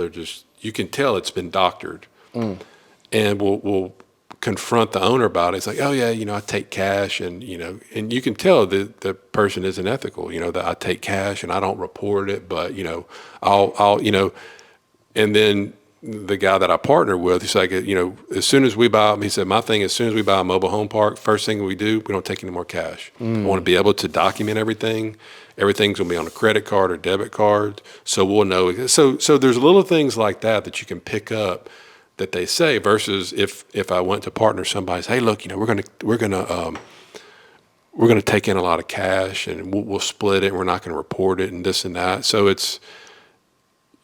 you can tell it's been doctored. And we'll confront the owner about it. It's like, oh yeah, I take cash, and you can tell that the person isn't ethical, that I take cash and I don't report it, but I'll and then the guy that I partner with, he's like, as soon as we buy, he said, my thing, as soon as we buy a mobile home park, first thing we do, we don't take any more cash. I want to be able to document everything. Everything's going to be on a credit card or debit card. So we'll know. So there's little things like that you can pick up that they say versus if I went to partner somebody, say, hey, look, we're going to take in a lot of cash and we'll split it. And we're not going to report it and this and that. So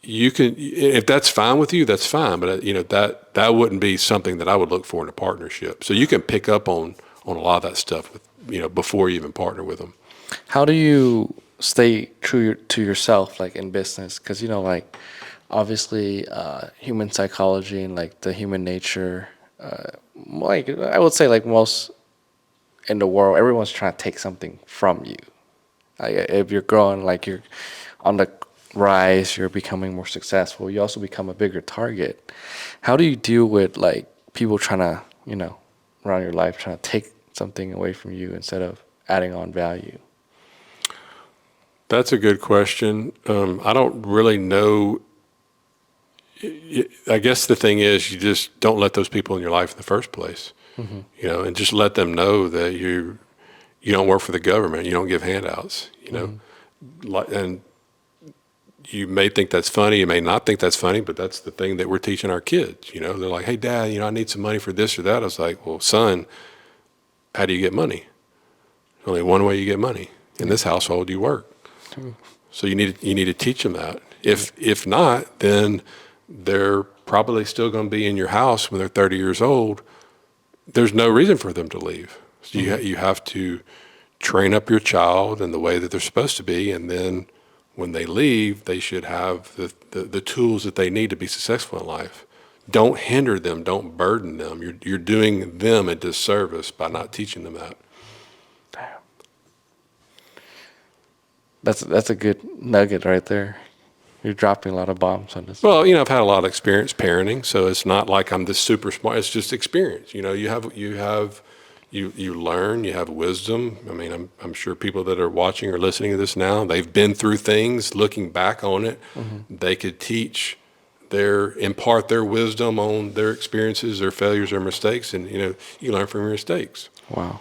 you can, if that's fine with you, that's fine. But that wouldn't be something that I would look for in a partnership. So you can pick up on a lot of that stuff before you even partner with them. How do you stay true to yourself, like in business? Because like obviously human psychology and like the human nature, like I would say like most in the world, everyone's trying to take something from you. Like if you're growing, like you're on the rise, you're becoming more successful, you also become a bigger target. How do you deal with like people trying to around your life trying to take something away from you instead of adding on value? That's a good question. I don't really know. I guess the thing is you just don't let those people in your life in the first place, and just let them know that you don't work for the government, you don't give handouts, and you may think that's funny, you may not think that's funny, but that's the thing that we're teaching our kids. They're like, hey, Dad, I need some money for this or that. I was like, well, son, how do you get money? Only one way you get money. In this household, you work. So you need to teach them that. If not, then they're probably still going to be in your house when they're 30 years old. There's no reason for them to leave. So you have to train up your child in the way that they're supposed to be, and then when they leave, they should have the tools that they need to be successful in life. Don't hinder them. Don't burden them. You're doing them a disservice by not teaching them that. Damn. That's a good nugget right there. You're dropping a lot of bombs on this. Well, I've had a lot of experience parenting, so it's not like I'm this super smart. It's just experience. You learn, you have wisdom. I mean, I'm sure people that are watching or listening to this now, they've been through things. Looking back on it, they could impart their wisdom on their experiences, their failures, or mistakes, and you learn from your mistakes. Wow.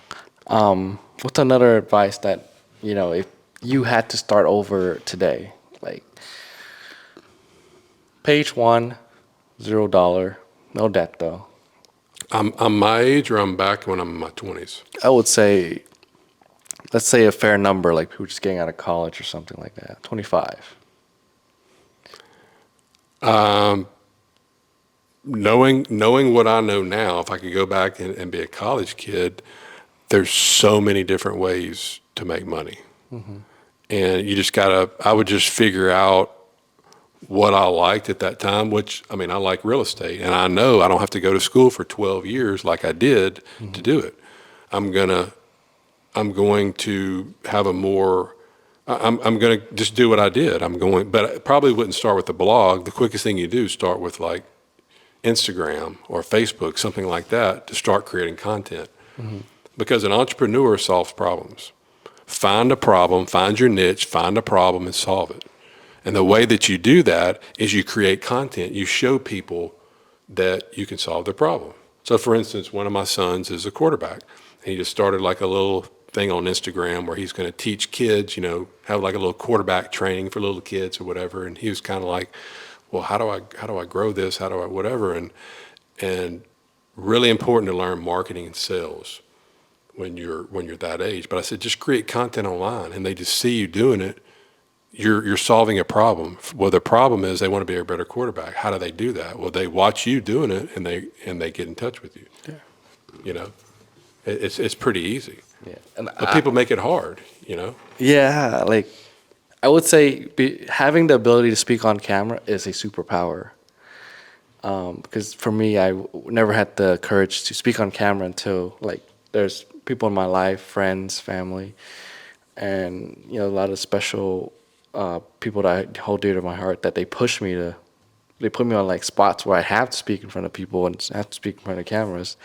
What's another advice that, if you had to start over today, like page 1, $0, no debt though. I'm my age, or I'm back when I'm in my 20s. I would say, let's say a fair number, like people just getting out of college or something like that. 25. Knowing what I know now, if I could go back and be a college kid, there's so many different ways to make money. And you just I would just figure out what I liked at that time, which, I mean, I like real estate, and I know I don't have to go to school for 12 years like I did to do it. I'm going to have I'm going to just do what I did. But I probably wouldn't start with the blog. The quickest thing you do is start with like Instagram or Facebook, something like that, to start creating content. Because an entrepreneur solves problems. Find a problem, find your niche, find a problem, and solve it. And the way that you do that is you create content. You show people that you can solve their problem. So, for instance, one of my sons is a quarterback. And he just started like a little thing on Instagram where he's going to teach kids, have like a little quarterback training for little kids or whatever. And he was kind of like, well, how do I grow this? How do I whatever? And really important to learn marketing and sales when you're that age. But I said, just create content online, and they just see you doing it. You're solving a problem. Well, the problem is they want to be a better quarterback. How do they do that? Well, they watch you doing it, and they get in touch with you. Yeah. It's pretty easy. Yeah. But people make it hard. Yeah, like I would say having the ability to speak on camera is a superpower. Because for me, I never had the courage to speak on camera until like there's people in my life, friends, family, and a lot of special people that I hold dear to my heart, that they put me on like spots where I have to speak in front of people and have to speak in front of cameras.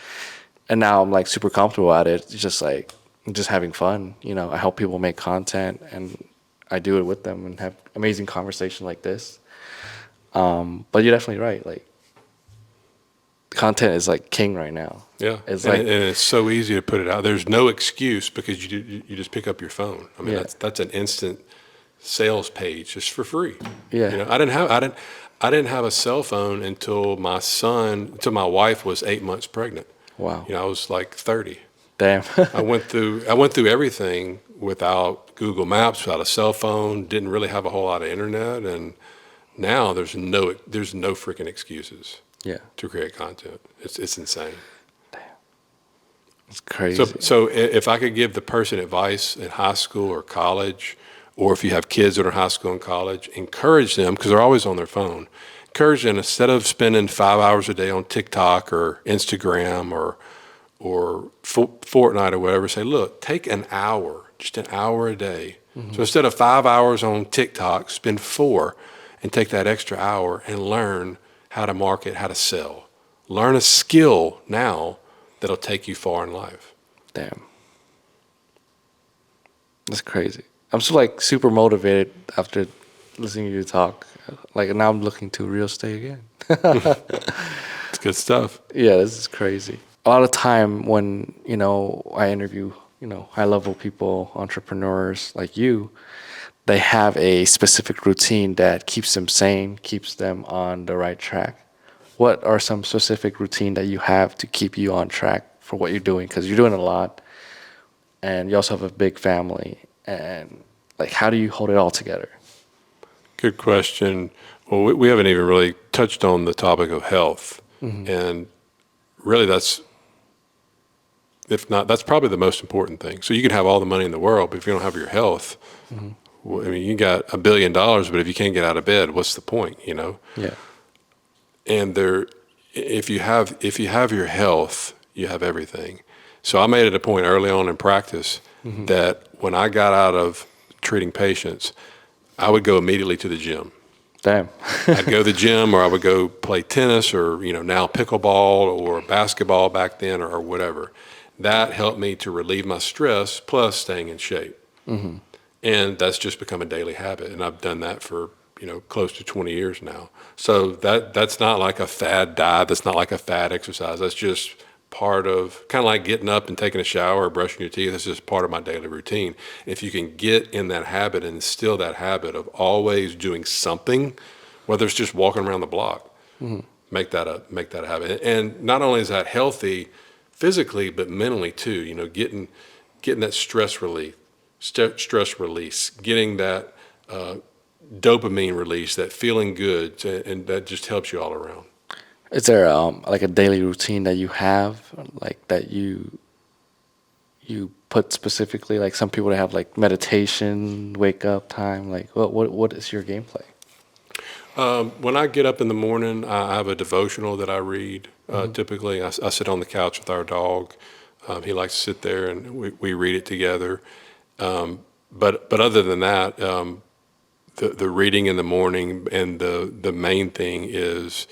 And now I'm like super comfortable at it. It's just like I'm just having fun. I help people make content, and I do it with them and have amazing conversation like this. But you're definitely right. Like content is like king right now. Yeah, it's and it's so easy to put it out. There's no excuse because you just pick up your phone. I mean, that's an instant sales page just for free. Yeah. I didn't have a cell phone until my wife was 8 months pregnant. Wow. I was like 30. Damn. I went through everything without Google Maps, without a cell phone, didn't really have a whole lot of internet, and now there's no freaking excuses. Yeah. To create content. It's insane. Damn. It's crazy. So if I could give the person advice in high school or college, or if you have kids that are in high school and college, encourage them, because they're always on their phone. Encourage them, instead of spending 5 hours a day on TikTok or Instagram or Fortnite or whatever, say, look, take an hour, just an hour a day. So instead of 5 hours on TikTok, spend 4 and take that extra hour and learn how to market, how to sell. Learn a skill now that'll take you far in life. Damn. That's crazy. I'm so like super motivated after listening to you talk. Like now I'm looking to real estate again. It's good stuff. Yeah, this is crazy. A lot of time when, I interview, high level people, entrepreneurs like you, they have a specific routine that keeps them sane, keeps them on the right track. What are some specific routine that you have to keep you on track for what you're doing? Because you're doing a lot, and you also have a big family. And like, how do you hold it all together? Good question. Well, we haven't even really touched on the topic of health. And really that's probably the most important thing. So you can have all the money in the world, but if you don't have your health, well, I mean, you got $1 billion, but if you can't get out of bed, what's the point, Yeah. And if you have your health, you have everything. So I made it a point early on in practice that when I got out of treating patients, I would go immediately to the gym. Damn. I'd go to the gym, or I would go play tennis, or now pickleball or basketball back then, or whatever. That helped me to relieve my stress, plus staying in shape. And that's just become a daily habit, and I've done that for close to 20 years now. So that's not like a fad diet. That's not like a fad exercise. That's just part of, kind of like getting up and taking a shower or brushing your teeth. That's just part of my daily routine. If you can get in that habit and instill that habit of always doing something, whether it's just walking around the block, make that a habit. And not only is that healthy physically, but mentally too. Getting that stress release, getting that dopamine release, that feeling good, and that just helps you all around. Is there like a daily routine that you have, like that you put specifically? Like some people that have like meditation, wake up time. Like what is your gameplay? When I get up in the morning, I have a devotional that I read. Typically, I sit on the couch with our dog. He likes to sit there, and we read it together. But other than that, the reading in the morning, and the main thing is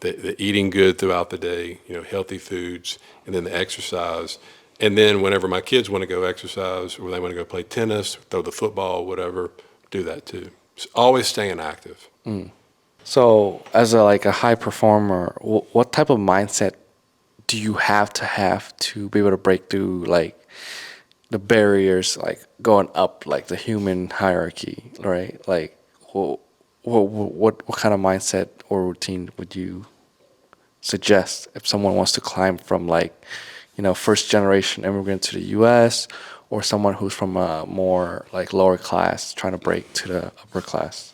the eating good throughout the day, healthy foods, and then the exercise. And then whenever my kids want to go exercise, or they want to go play tennis, throw the football, whatever, do that too. So always staying active. So as a high performer, what type of mindset do you have to be able to break through like the barriers, like going up like the human hierarchy, right? Like what kind of mindset or routine would you suggest if someone wants to climb from like, first generation immigrant to the US, or someone who's from a more like lower class trying to break to the upper class?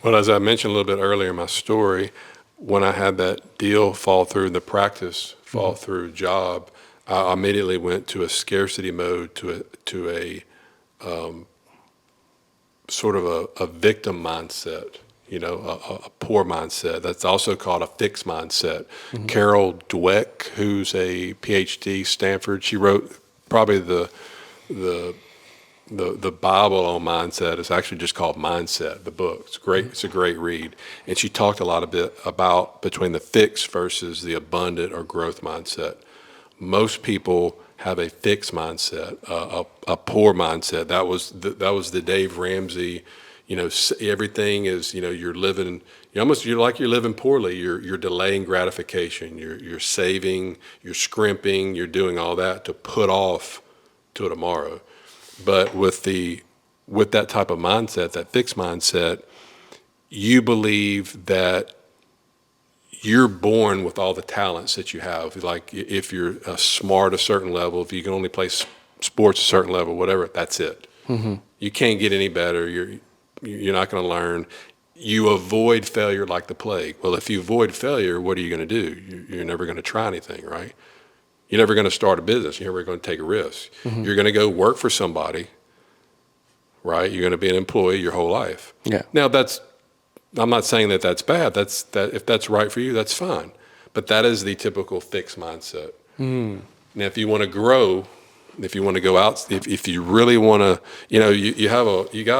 Well, as I mentioned a little bit earlier in my story, when I had that deal fall through, the practice fall through job, I immediately went to a scarcity mode, to a sort of a victim mindset, a poor mindset. That's also called a fixed mindset. Carol Dweck, who's a PhD, Stanford, she wrote probably the Bible on mindset. Is actually just called Mindset, the book. It's great. It's a great read. And she talked a bit about between the fixed versus the abundant or growth mindset. Most people have a fixed mindset, a poor mindset. That was the Dave Ramsey. Everything is, you're living. You're like you're living poorly. You're delaying gratification. You're saving. You're scrimping. You're doing all that to put off till tomorrow. But with that type of mindset, that fixed mindset, you believe that you're born with all the talents that you have. Like if you're smart a certain level, if you can only play sports a certain level, whatever, that's it. You can't get any better. You're not going to learn. You avoid failure like the plague. Well, if you avoid failure, what are you going to do? You're never going to try anything, right? You're never going to start a business. You're never going to take a risk. You're going to go work for somebody, right? You're going to be an employee your whole life. Yeah. Now I'm not saying that that's bad. If that's right for you, that's fine. But that is the typical fixed mindset. Now, if you want to grow, if you want to go out, if you really want to, you got to have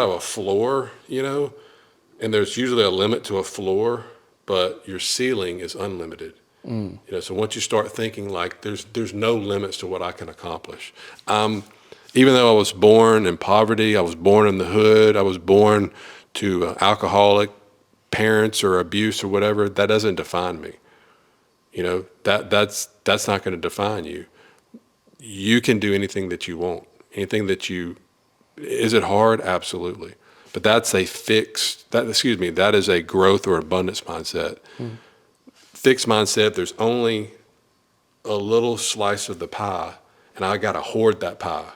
a floor, and there's usually a limit to a floor, but your ceiling is unlimited. So once you start thinking like there's no limits to what I can accomplish. Even though I was born in poverty, I was born in the hood, I was born to alcoholic parents or abuse or whatever, that doesn't define me. That's not going to define you. You can do anything that you want. Is it hard? Absolutely. But that is a growth or abundance mindset. Fixed mindset, there's only a little slice of the pie, and I got to hoard that pie.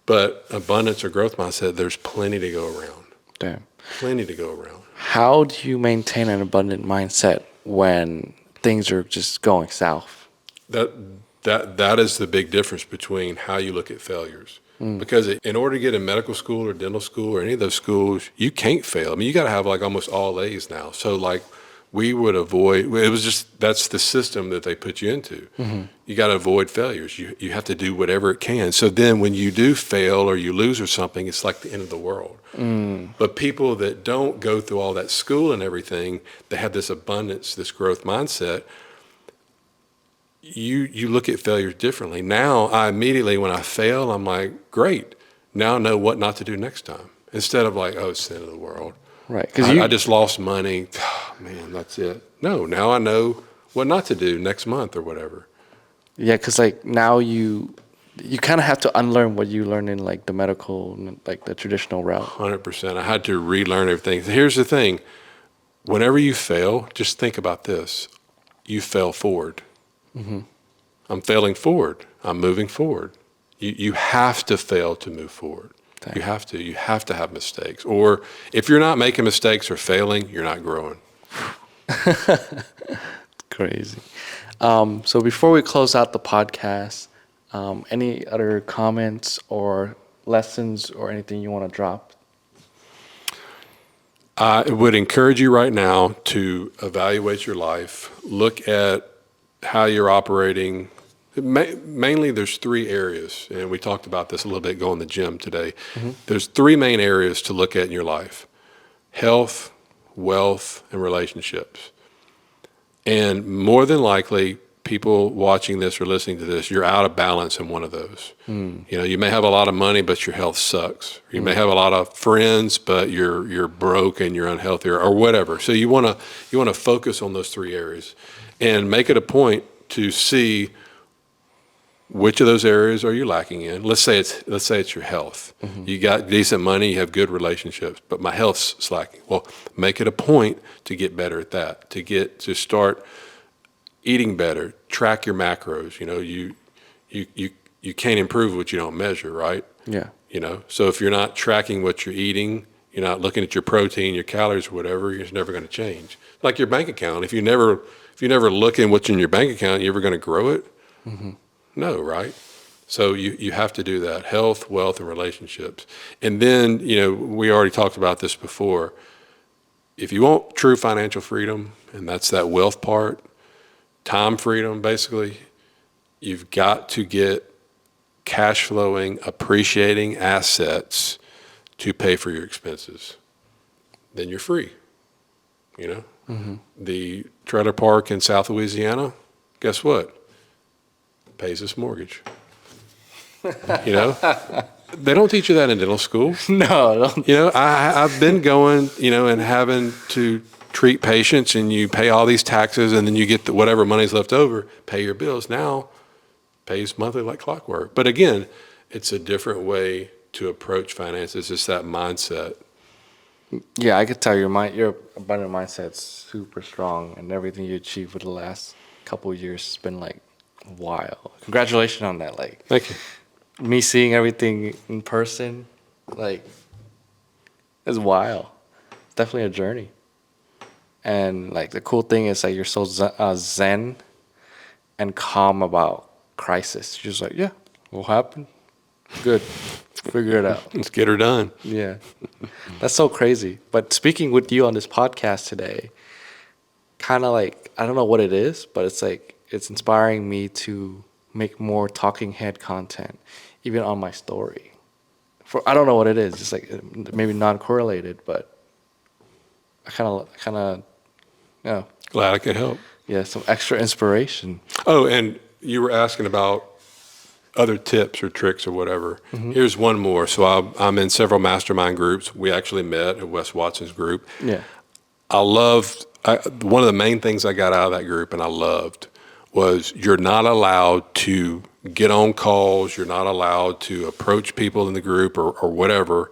But abundance or growth mindset, there's plenty to go around. Damn. Plenty to go around. How do you maintain an abundant mindset when things are just going south? That is the big difference between how you look at failures. Because in order to get in medical school or dental school or any of those schools, you can't fail. I mean, you got to have like almost all A's now. So like we would avoid, it was just, that's the system that they put you into. You got to avoid failures. You have to do whatever it can. So then when you do fail or you lose or something, it's like the end of the world. But people that don't go through all that school and everything, they have this abundance, this growth mindset. You look at failures differently. Now, I immediately, when I fail, I'm like, great. Now I know what not to do next time. Instead of like, oh, it's the end of the world. Right. I just lost money. Oh, man, that's it. No, now I know what not to do next month or whatever. Yeah, because like now you kind of have to unlearn what you learned in like the medical, like the traditional route. 100%. I had to relearn everything. Here's the thing. Whenever you fail, just think about this. You fail forward. I'm failing forward. I'm moving forward. You have to fail to move forward. Dang. You have to. You have to have mistakes. Or if you're not making mistakes or failing, you're not growing. Crazy. So before we close out the podcast, any other comments or lessons or anything you want to drop? I would encourage you right now to evaluate your life. Look at how you're operating. Mainly there's three areas, and we talked about this a little bit going to the gym today. There's three main areas to look at in your life: health, wealth, and relationships. And more than likely, people watching this or listening to this, you're out of balance in one of those. You know, you may have a lot of money, but your health sucks. You may have a lot of friends, but you're broke and you're unhealthy or whatever. So you want to focus on those three areas and make it a point to see which of those areas are you lacking in. Let's say it's your health. You got decent money, you have good relationships, but my health's slacking. Well, make it a point to get better at that, to start eating better, track your macros. You know, you can't improve what you don't measure, right? Yeah. You know, so if you're not tracking what you're eating, you're not looking at your protein, your calories, or whatever, it's never going to change. Like your bank account, if you never look in what's in your bank account, you ever going to grow it? No, right? So you have to do that: health, wealth, and relationships. And then, you know, we already talked about this before. If you want true financial freedom, and that's that wealth part, time freedom, basically, you've got to get cash flowing, appreciating assets to pay for your expenses. Then you're free. You know, the trailer park in South Louisiana, guess what? Pays its mortgage. You know, they don't teach you that in dental school. No. You know, I've been going, you know, and having to treat patients, and you pay all these taxes, and then you get whatever money's left over, pay your bills. Now, pays monthly like clockwork. But again, it's a different way to approach finances. It's that mindset. Yeah, I could tell your abundant mindset's super strong, and everything you achieved for the last couple of years has been like wild. Congratulations on that. Like, Thank you. me seeing everything in person, like, it's wild. It's definitely a journey. And like the cool thing is like you're so zen and calm about crisis. You're just like, yeah, what happened? Good. Figure it out. Let's get her done. Yeah. That's so crazy. But speaking with you on this podcast today, kind of like, I don't know what it is, but it's like, it's inspiring me to make more talking head content, even on my story. I don't know what it is. It's like maybe non-correlated, but I kind of, you know. Glad I could help. Yeah, some extra inspiration. Oh, and you were asking about other tips or tricks or whatever. Here's one more. So I'm in several mastermind groups. We actually met at Wes Watson's group. Yeah. One of the main things I got out of that group, and I loved, was you're not allowed to get on calls. You're not allowed to approach people in the group or whatever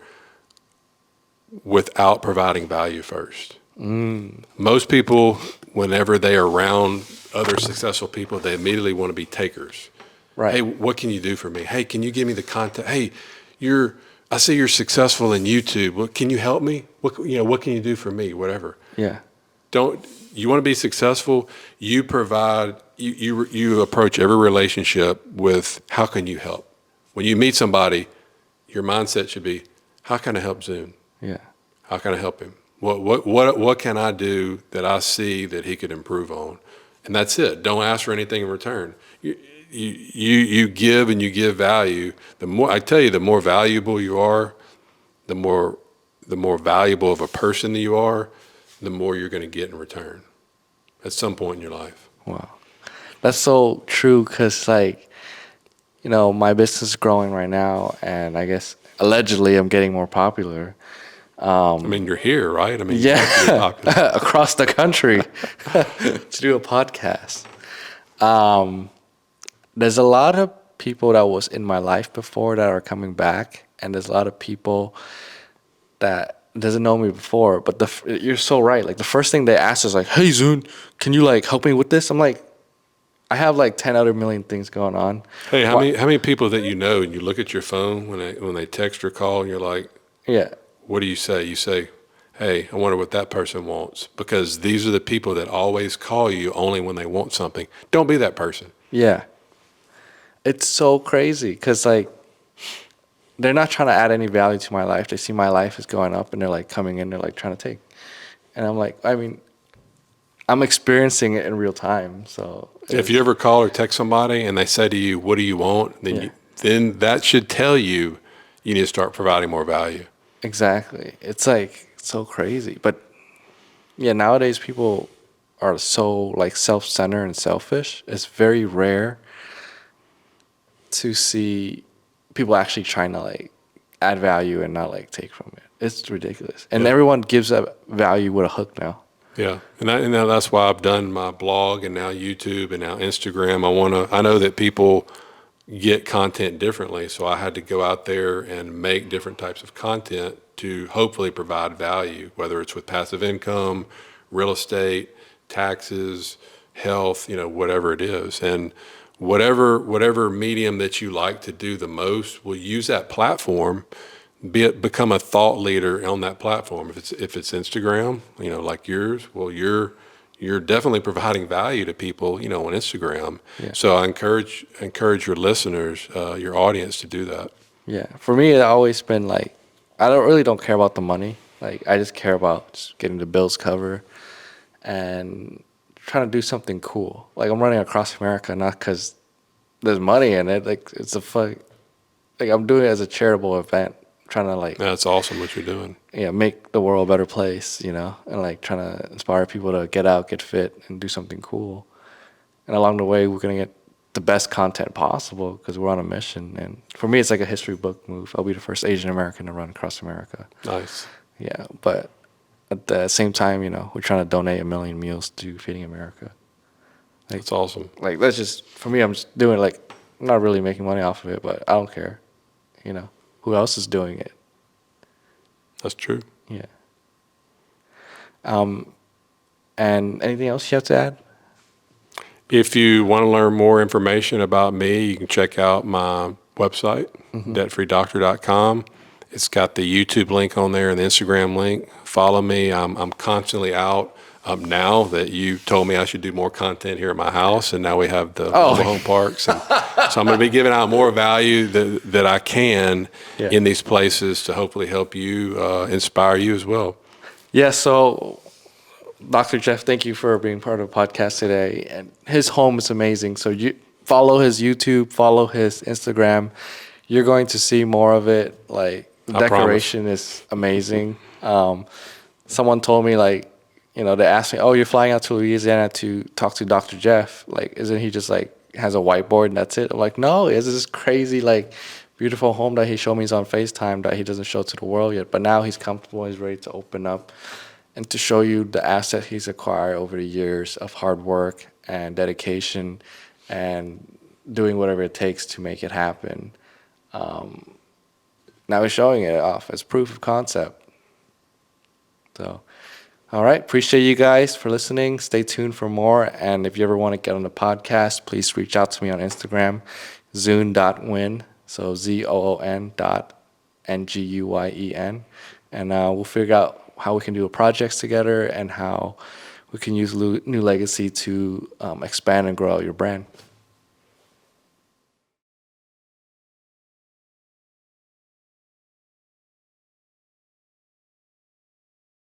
without providing value first. Most people, whenever they are around other successful people, they immediately want to be takers. Right. Hey, what can you do for me? Hey, can you give me the contact? Hey, you're I see you're successful in YouTube. What can you help me? What can you do for me? Whatever. Yeah. Don't you want to be successful? You provide. You approach every relationship with how can you help. When you meet somebody, your mindset should be, how can I help Zune? Yeah. How can I help him? What can I do that I see that he could improve on? And that's it. Don't ask for anything in return. You give and you give value. The more I tell you, the more valuable you are, the more valuable of a person that you are, the more you're going to get in return at some point in your life. Wow. That's so true because, like, my business is growing right now, and I guess allegedly I'm getting more popular. I mean, you're here, right? I mean, you have to be Yeah, popular. across the country to do a podcast. There's a lot of people that was in my life before that are coming back, and there's a lot of people that doesn't know me before. But you're so right. Like the first thing they ask is like, "Hey, Zune, can you like help me with this?" I'm like, I have like 10 other million things going on. Hey, how Why- many people that you know and you look at your phone when they text or call and you're like, Yeah, what do you say? You say, hey, I wonder what that person wants, because these are the people that always call you only when they want something. Don't be that person. yeah. It's so crazy because like they're not trying to add any value to my life. They see my life is going up, and they're like coming in. They're like trying to take, and I'm like, I mean, I'm experiencing it in real time. So If you ever call or text somebody and they say to you, what do you want? Yeah. Then that should tell you you need to start providing more value. Exactly. It's like so crazy. But yeah, nowadays people are so like self-centered and selfish. It's very rare to see people actually trying to like add value and not like take from it. It's ridiculous. And Yeah. everyone gives up value with a hook now. Yeah, and that's why I've done my blog and now YouTube and now Instagram. I know that people get content differently, so I had to go out there and make different types of content to hopefully provide value, whether it's with passive income, real estate, taxes, health, whatever it is. And whatever medium that you like to do the most, will use that platform, become a thought leader on that platform. If it's Instagram, like yours, well, you're definitely providing value to people, on Instagram. Yeah. So I encourage your listeners, your audience, to do that. Yeah. For me, it's always been like, I don't care about the money. Like, I just care about just getting the bills covered and trying to do something cool. Like, I'm running across America not because there's money in it. Like, it's like, I'm doing it as a charitable event, trying to like, That's awesome what you're doing. make the world a better place, and like trying to inspire people to get out, get fit, and do something cool. And along the way, we're gonna get the best content possible because we're on a mission. And for me, it's like a history book move. I'll be the first Asian American to run across America. Nice. Yeah, but at the same time, we're trying to donate 1 million meals to Feeding America. That's awesome. Like that's just for me. I'm just doing it, like I'm not really making money off of it, but I don't care. Who else is doing it? That's true. Yeah. And anything else you have to add? If you want to learn more information about me, you can check out my website, debtfreedoctor.com. It's got the YouTube link on there and the Instagram link. Follow me. I'm constantly out. Now that you told me I should do more content here at my house, and now we have the mobile home parks, and so I'm going to be giving out more value that I can in these places to hopefully help you, inspire you as well. Yeah. So, Dr. Jeff, thank you for being part of the podcast today. And his home is amazing. So you follow his YouTube, follow his Instagram. You're going to see more of it. Like the decoration is amazing. Someone told me like, they asked me, oh, you're flying out to Louisiana to talk to Dr. Jeff. Like, isn't he just like has a whiteboard and that's it? I'm like, no, it's this crazy, like beautiful home that he showed me on FaceTime that he doesn't show to the world yet. But now he's comfortable, he's ready to open up and to show you the asset he's acquired over the years of hard work and dedication and doing whatever it takes to make it happen. Now he's showing it off as proof of concept. So, all right. Appreciate you guys for listening. Stay tuned for more. And if you ever want to get on the podcast, please reach out to me on Instagram, zune.win. So ZOON Nguyen. And we'll figure out how we can do projects together and how we can use New Legacy to expand and grow your brand.